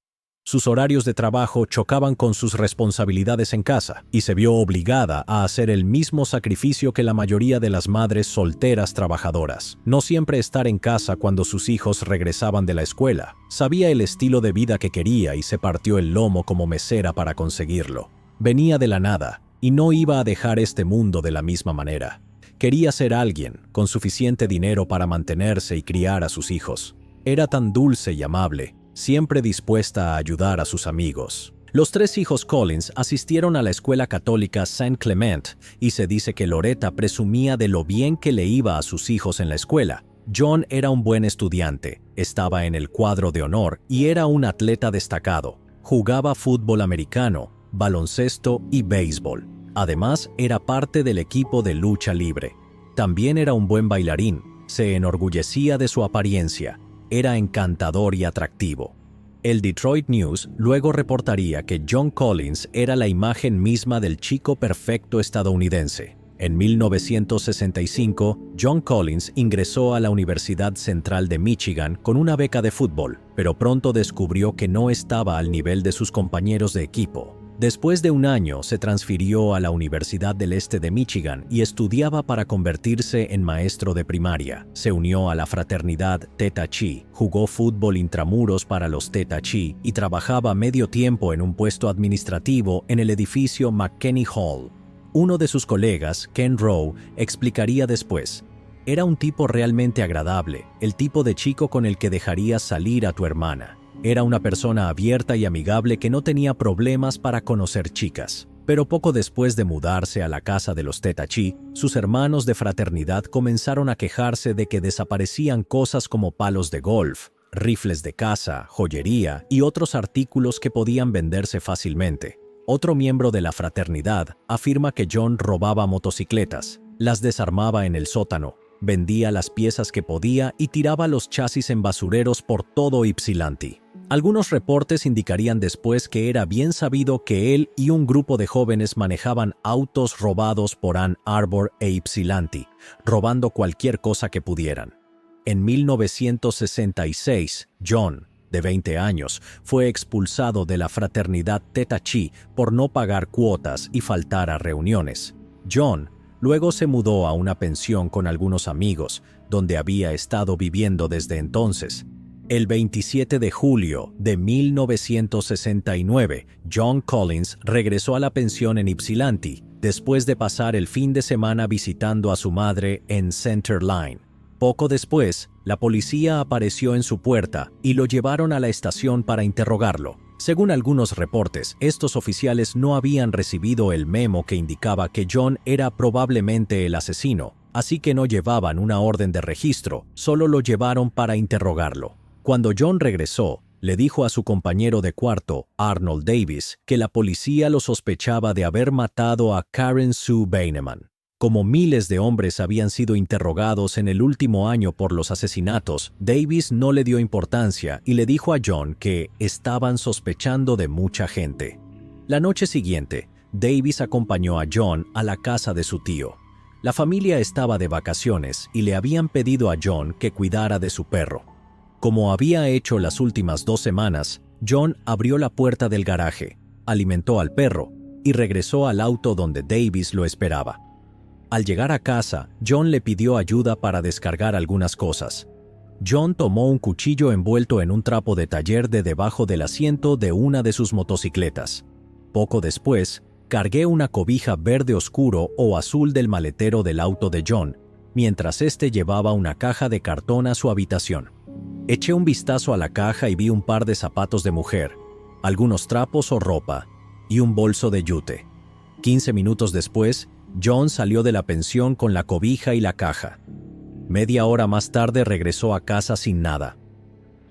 Sus horarios de trabajo chocaban con sus responsabilidades en casa y se vio obligada a hacer el mismo sacrificio que la mayoría de las madres solteras trabajadoras. No siempre estar en casa cuando sus hijos regresaban de la escuela. Sabía el estilo de vida que quería y se partió el lomo como mesera para conseguirlo. Venía de la nada y no iba a dejar este mundo de la misma manera. Quería ser alguien con suficiente dinero para mantenerse y criar a sus hijos. Era tan dulce y amable, siempre dispuesta a ayudar a sus amigos. Los 3 hijos Collins asistieron a la escuela católica Saint Clement y se dice que Loretta presumía de lo bien que le iba a sus hijos en la escuela. John era un buen estudiante, estaba en el cuadro de honor y era un atleta destacado. Jugaba fútbol americano, baloncesto y béisbol. Además, era parte del equipo de lucha libre. También era un buen bailarín, se enorgullecía de su apariencia. Era encantador y atractivo. El Detroit News luego reportaría que John Collins era la imagen misma del chico perfecto estadounidense. En 1965, John Collins ingresó a la Universidad Central de Michigan con una beca de fútbol, pero pronto descubrió que no estaba al nivel de sus compañeros de equipo. Después de un año, se transfirió a la Universidad del Este de Michigan y estudiaba para convertirse en maestro de primaria. Se unió a la fraternidad Theta Chi, jugó fútbol intramuros para los Theta Chi y trabajaba medio tiempo en un puesto administrativo en el edificio McKinney Hall. Uno de sus colegas, Ken Rowe, explicaría después: era un tipo realmente agradable, el tipo de chico con el que dejarías salir a tu hermana. Era una persona abierta y amigable que no tenía problemas para conocer chicas. Pero poco después de mudarse a la casa de los Theta Chi, sus hermanos de fraternidad comenzaron a quejarse de que desaparecían cosas como palos de golf, rifles de caza, joyería y otros artículos que podían venderse fácilmente. Otro miembro de la fraternidad afirma que John robaba motocicletas, las desarmaba en el sótano, vendía las piezas que podía y tiraba los chasis en basureros por todo Ypsilanti. Algunos reportes indicarían después que era bien sabido que él y un grupo de jóvenes manejaban autos robados por Ann Arbor e Ypsilanti, robando cualquier cosa que pudieran. En 1966, John, de 20 años, fue expulsado de la fraternidad Theta Chi por no pagar cuotas y faltar a reuniones. John luego se mudó a una pensión con algunos amigos, donde había estado viviendo desde entonces. El 27 de julio de 1969, John Collins regresó a la pensión en Ypsilanti, después de pasar el fin de semana visitando a su madre en Center Line. Poco después, la policía apareció en su puerta y lo llevaron a la estación para interrogarlo. Según algunos reportes, estos oficiales no habían recibido el memo que indicaba que John era probablemente el asesino, así que no llevaban una orden de registro, solo lo llevaron para interrogarlo. Cuando John regresó, le dijo a su compañero de cuarto, Arnold Davis, que la policía lo sospechaba de haber matado a Karen Sue Beineman. Como miles de hombres habían sido interrogados en el último año por los asesinatos, Davis no le dio importancia y le dijo a John que estaban sospechando de mucha gente. La noche siguiente, Davis acompañó a John a la casa de su tío. La familia estaba de vacaciones y le habían pedido a John que cuidara de su perro. Como había hecho las últimas 2 semanas, John abrió la puerta del garaje, alimentó al perro y regresó al auto donde Davis lo esperaba. Al llegar a casa, John le pidió ayuda para descargar algunas cosas. John tomó un cuchillo envuelto en un trapo de taller de debajo del asiento de una de sus motocicletas. Poco después, cargué una cobija verde oscuro o azul del maletero del auto de John, mientras éste llevaba una caja de cartón a su habitación. Eché un vistazo a la caja y vi un par de zapatos de mujer, algunos trapos o ropa, y un bolso de yute. 15 minutos después, John salió de la pensión con la cobija y la caja. Media hora más tarde regresó a casa sin nada.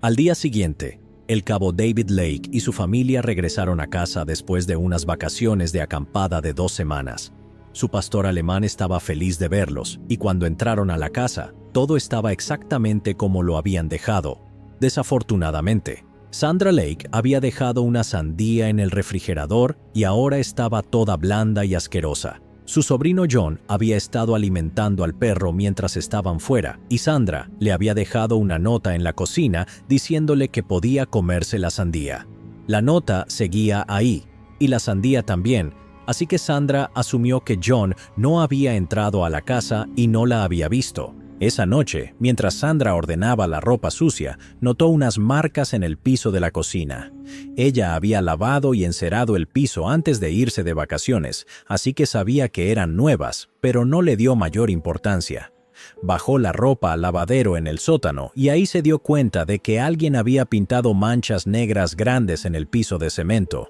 Al día siguiente, el cabo David Lake y su familia regresaron a casa después de unas vacaciones de acampada de 2 semanas. Su pastor alemán estaba feliz de verlos, y cuando entraron a la casa, todo estaba exactamente como lo habían dejado. Desafortunadamente, Sandra Lake había dejado una sandía en el refrigerador y ahora estaba toda blanda y asquerosa. Su sobrino John había estado alimentando al perro mientras estaban fuera, y Sandra le había dejado una nota en la cocina diciéndole que podía comerse la sandía. La nota seguía ahí, y la sandía también, así que Sandra asumió que John no había entrado a la casa y no la había visto. Esa noche, mientras Sandra ordenaba la ropa sucia, notó unas marcas en el piso de la cocina. Ella había lavado y encerado el piso antes de irse de vacaciones, así que sabía que eran nuevas, pero no le dio mayor importancia. Bajó la ropa al lavadero en el sótano y ahí se dio cuenta de que alguien había pintado manchas negras grandes en el piso de cemento.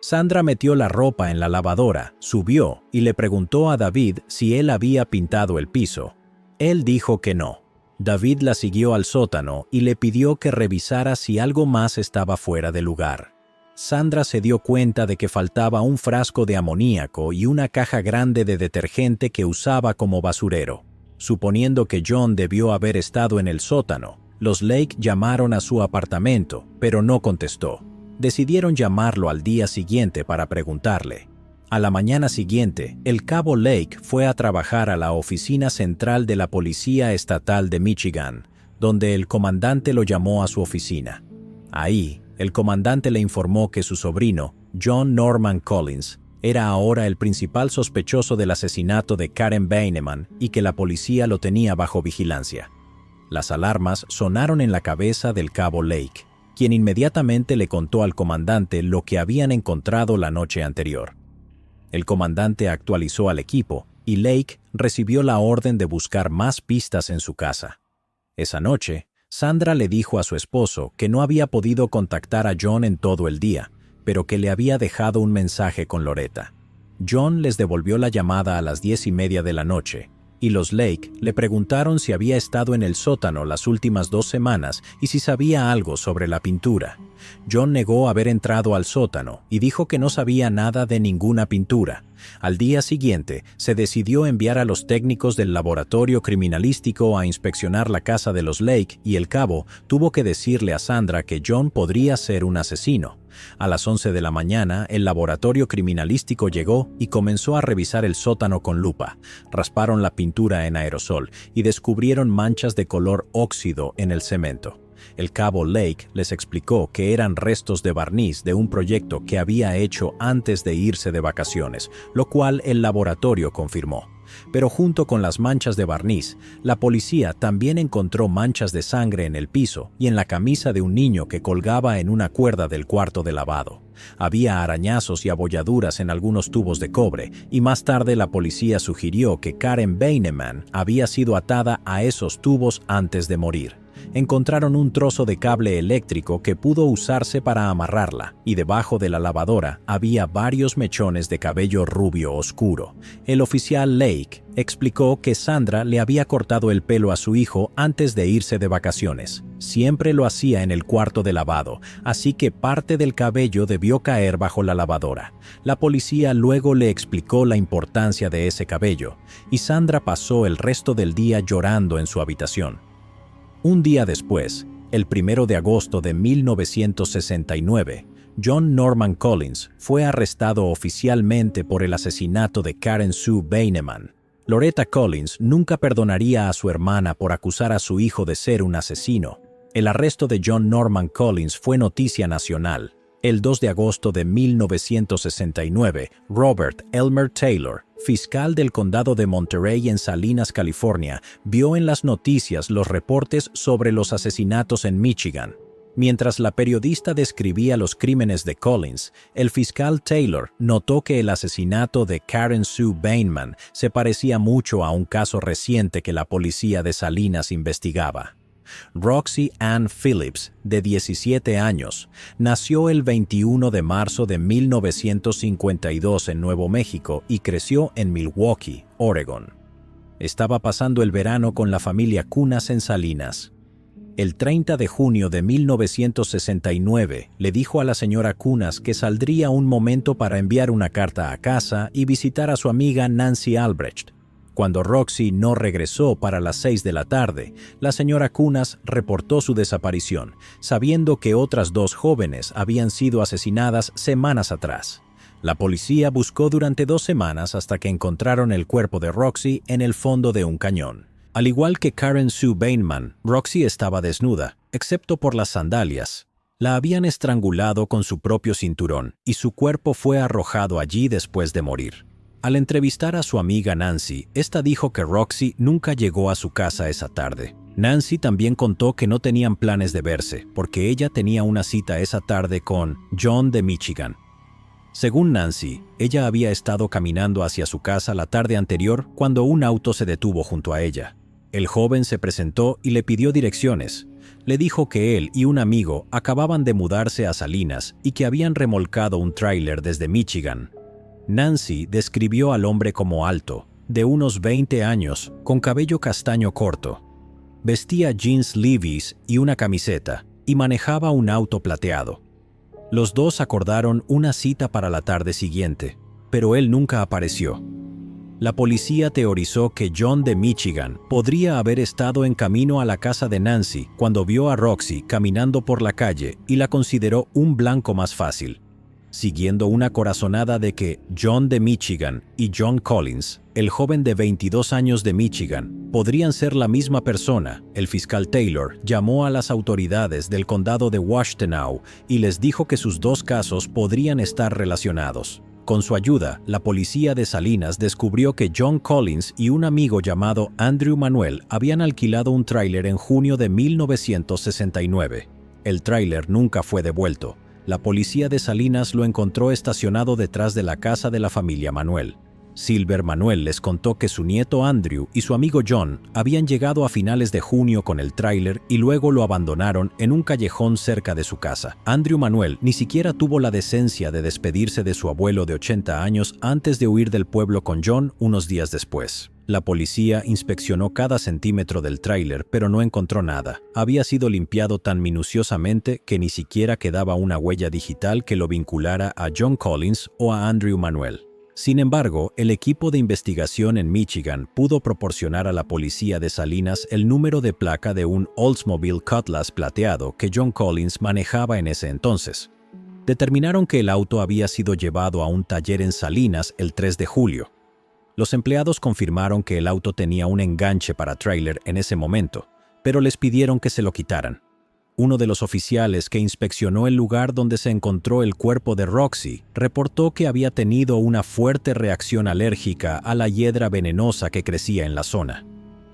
Sandra metió la ropa en la lavadora, subió y le preguntó a David si él había pintado el piso. Él dijo que no. David la siguió al sótano y le pidió que revisara si algo más estaba fuera de lugar. Sandra se dio cuenta de que faltaba un frasco de amoníaco y una caja grande de detergente que usaba como basurero. Suponiendo que John debió haber estado en el sótano, los Lake llamaron a su apartamento, pero no contestó. Decidieron llamarlo al día siguiente para preguntarle. A la mañana siguiente, el cabo Lake fue a trabajar a la oficina central de la Policía Estatal de Michigan, donde el comandante lo llamó a su oficina. Ahí, el comandante le informó que su sobrino, John Norman Collins, era ahora el principal sospechoso del asesinato de Karen Beineman y que la policía lo tenía bajo vigilancia. Las alarmas sonaron en la cabeza del cabo Lake, quien inmediatamente le contó al comandante lo que habían encontrado la noche anterior. El comandante actualizó al equipo y Lake recibió la orden de buscar más pistas en su casa. Esa noche, Sandra le dijo a su esposo que no había podido contactar a John en todo el día, pero que le había dejado un mensaje con Loretta. John les devolvió la llamada a las 10:30 de la noche, y los Lake le preguntaron si había estado en el sótano las últimas 2 semanas y si sabía algo sobre la pintura. John negó haber entrado al sótano y dijo que no sabía nada de ninguna pintura. Al día siguiente, se decidió enviar a los técnicos del laboratorio criminalístico a inspeccionar la casa de los Lake y el cabo tuvo que decirle a Sandra que John podría ser un asesino. A las 11 de la mañana, el laboratorio criminalístico llegó y comenzó a revisar el sótano con lupa. Rasparon la pintura en aerosol y descubrieron manchas de color óxido en el cemento. El cabo Lake les explicó que eran restos de barniz de un proyecto que había hecho antes de irse de vacaciones, lo cual el laboratorio confirmó. Pero junto con las manchas de barniz, la policía también encontró manchas de sangre en el piso y en la camisa de un niño que colgaba en una cuerda del cuarto de lavado. Había arañazos y abolladuras en algunos tubos de cobre, y más tarde la policía sugirió que Karen Beineman había sido atada a esos tubos antes de morir. Encontraron un trozo de cable eléctrico que pudo usarse para amarrarla, y debajo de la lavadora había varios mechones de cabello rubio oscuro. El oficial Lake explicó que Sandra le había cortado el pelo a su hijo antes de irse de vacaciones. Siempre lo hacía en el cuarto de lavado, así que parte del cabello debió caer bajo la lavadora. La policía luego le explicó la importancia de ese cabello, y Sandra pasó el resto del día llorando en su habitación. Un día después, el 1 de agosto de 1969, John Norman Collins fue arrestado oficialmente por el asesinato de Karen Sue Beineman. Loretta Collins nunca perdonaría a su hermana por acusar a su hijo de ser un asesino. El arresto de John Norman Collins fue noticia nacional. El 2 de agosto de 1969, Robert Elmer Taylor, fiscal del condado de Monterey en Salinas, California, vio en las noticias los reportes sobre los asesinatos en Michigan. Mientras la periodista describía los crímenes de Collins, el fiscal Taylor notó que el asesinato de Karen Sue Bainman se parecía mucho a un caso reciente que la policía de Salinas investigaba. Roxy Ann Phillips, de 17 años, nació el 21 de marzo de 1952 en Nuevo México y creció en Milwaukee, Oregon. Estaba pasando el verano con la familia Cunas en Salinas. El 30 de junio de 1969 le dijo a la señora Cunas que saldría un momento para enviar una carta a casa y visitar a su amiga Nancy Albrecht. Cuando Roxy no regresó para las 6 de la tarde, la señora Cunas reportó su desaparición, sabiendo que otras 2 jóvenes habían sido asesinadas semanas atrás. La policía buscó durante 2 semanas hasta que encontraron el cuerpo de Roxy en el fondo de un cañón. Al igual que Karen Sue Bainman, Roxy estaba desnuda, excepto por las sandalias. La habían estrangulado con su propio cinturón y su cuerpo fue arrojado allí después de morir. Al entrevistar a su amiga Nancy, esta dijo que Roxy nunca llegó a su casa esa tarde. Nancy también contó que no tenían planes de verse, porque ella tenía una cita esa tarde con John de Michigan. Según Nancy, ella había estado caminando hacia su casa la tarde anterior cuando un auto se detuvo junto a ella. El joven se presentó y le pidió direcciones. Le dijo que él y un amigo acababan de mudarse a Salinas y que habían remolcado un tráiler desde Michigan. Nancy describió al hombre como alto, de unos 20 años, con cabello castaño corto. Vestía jeans Levi's y una camiseta, y manejaba un auto plateado. Los dos acordaron una cita para la tarde siguiente, pero él nunca apareció. La policía teorizó que John de Michigan podría haber estado en camino a la casa de Nancy cuando vio a Roxy caminando por la calle y la consideró un blanco más fácil. Siguiendo una corazonada de que John de Michigan y John Collins, el joven de 22 años de Michigan, podrían ser la misma persona, el fiscal Taylor llamó a las autoridades del condado de Washtenaw y les dijo que sus 2 casos podrían estar relacionados. Con su ayuda, la policía de Salinas descubrió que John Collins y un amigo llamado Andrew Manuel habían alquilado un tráiler en junio de 1969. El tráiler nunca fue devuelto. La policía de Salinas lo encontró estacionado detrás de la casa de la familia Manuel. Silver Manuel les contó que su nieto Andrew y su amigo John habían llegado a finales de junio con el tráiler y luego lo abandonaron en un callejón cerca de su casa. Andrew Manuel ni siquiera tuvo la decencia de despedirse de su abuelo de 80 años antes de huir del pueblo con John unos días después. La policía inspeccionó cada centímetro del tráiler, pero no encontró nada. Había sido limpiado tan minuciosamente que ni siquiera quedaba una huella digital que lo vinculara a John Collins o a Andrew Manuel. Sin embargo, el equipo de investigación en Michigan pudo proporcionar a la policía de Salinas el número de placa de un Oldsmobile Cutlass plateado que John Collins manejaba en ese entonces. Determinaron que el auto había sido llevado a un taller en Salinas el 3 de julio. Los empleados confirmaron que el auto tenía un enganche para tráiler en ese momento, pero les pidieron que se lo quitaran. Uno de los oficiales que inspeccionó el lugar donde se encontró el cuerpo de Roxy reportó que había tenido una fuerte reacción alérgica a la hiedra venenosa que crecía en la zona.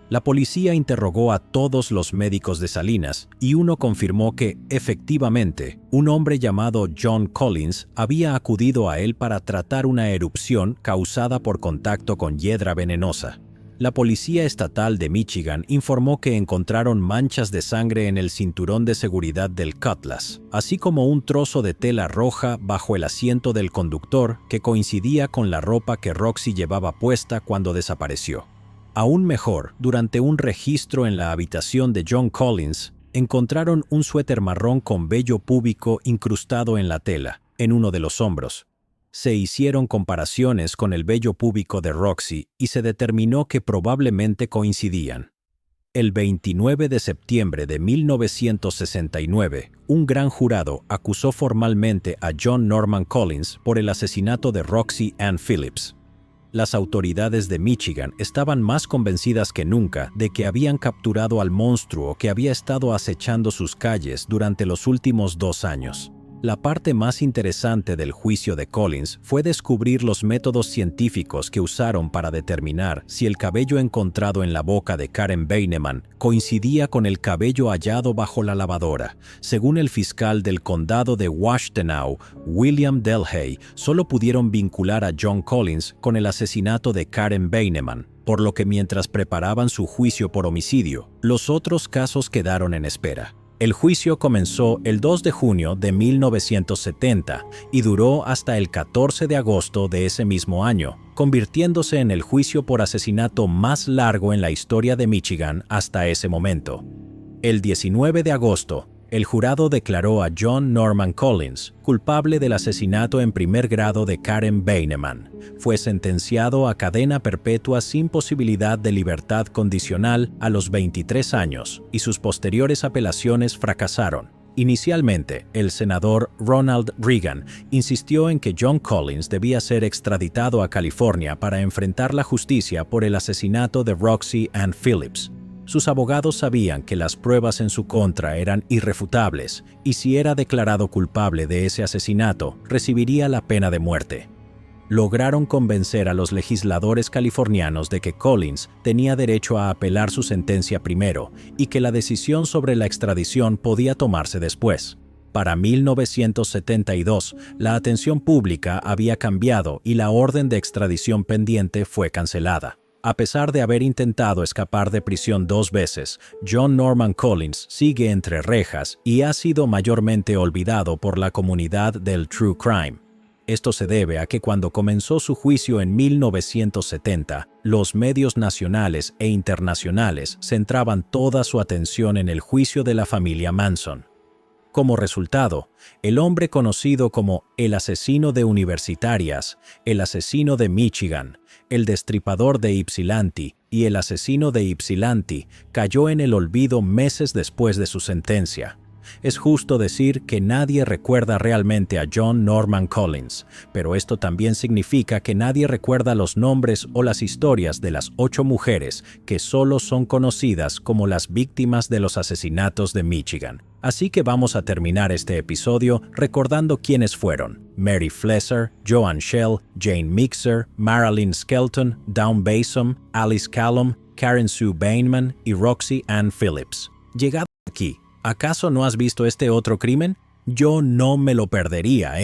La policía interrogó a todos los médicos de Salinas y uno confirmó que, efectivamente, un hombre llamado John Collins había acudido a él para tratar una erupción causada por contacto con hiedra venenosa. La policía estatal de Michigan informó que encontraron manchas de sangre en el cinturón de seguridad del Cutlass, así como un trozo de tela roja bajo el asiento del conductor que coincidía con la ropa que Roxy llevaba puesta cuando desapareció. Aún mejor, durante un registro en la habitación de John Collins, encontraron un suéter marrón con vello púbico incrustado en la tela, en uno de los hombros. Se hicieron comparaciones con el vello púbico de Roxy y se determinó que probablemente coincidían. El 29 de septiembre de 1969, un gran jurado acusó formalmente a John Norman Collins por el asesinato de Roxy Ann Phillips. Las autoridades de Michigan estaban más convencidas que nunca de que habían capturado al monstruo que había estado acechando sus calles durante los últimos 2 años. La parte más interesante del juicio de Collins fue descubrir los métodos científicos que usaron para determinar si el cabello encontrado en la boca de Karen Beineman coincidía con el cabello hallado bajo la lavadora. Según el fiscal del condado de Washtenaw, William Delhay, solo pudieron vincular a John Collins con el asesinato de Karen Beineman, por lo que mientras preparaban su juicio por homicidio, los otros casos quedaron en espera. El juicio comenzó el 2 de junio de 1970 y duró hasta el 14 de agosto de ese mismo año, convirtiéndose en el juicio por asesinato más largo en la historia de Michigan hasta ese momento. El 19 de agosto, el jurado declaró a John Norman Collins culpable del asesinato en primer grado de Karen Beineman. Fue sentenciado a cadena perpetua sin posibilidad de libertad condicional a los 23 años y sus posteriores apelaciones fracasaron. Inicialmente, el senador Ronald Reagan insistió en que John Collins debía ser extraditado a California para enfrentar la justicia por el asesinato de Roxy Ann Phillips. Sus abogados sabían que las pruebas en su contra eran irrefutables y si era declarado culpable de ese asesinato, recibiría la pena de muerte. Lograron convencer a los legisladores californianos de que Collins tenía derecho a apelar su sentencia primero y que la decisión sobre la extradición podía tomarse después. Para 1972, la atención pública había cambiado y la orden de extradición pendiente fue cancelada. A pesar de haber intentado escapar de prisión 2 veces, John Norman Collins sigue entre rejas y ha sido mayormente olvidado por la comunidad del true crime. Esto se debe a que cuando comenzó su juicio en 1970, los medios nacionales e internacionales centraban toda su atención en el juicio de la familia Manson. Como resultado, el hombre conocido como el asesino de universitarias, el asesino de Michigan, el destripador de Ypsilanti y el asesino de Ypsilanti cayó en el olvido meses después de su sentencia. Es justo decir que nadie recuerda realmente a John Norman Collins, pero esto también significa que nadie recuerda los nombres o las historias de las 8 mujeres que solo son conocidas como las víctimas de los asesinatos de Michigan. Así que vamos a terminar este episodio recordando quiénes fueron: Mary Flesser, Joan Schell, Jane Mixer, Marilyn Skelton, Dawn Basom, Alice Callum, Karen Sue Beineman y Roxy Ann Phillips. Llegado aquí, ¿acaso no has visto este otro crimen? Yo no me lo perdería,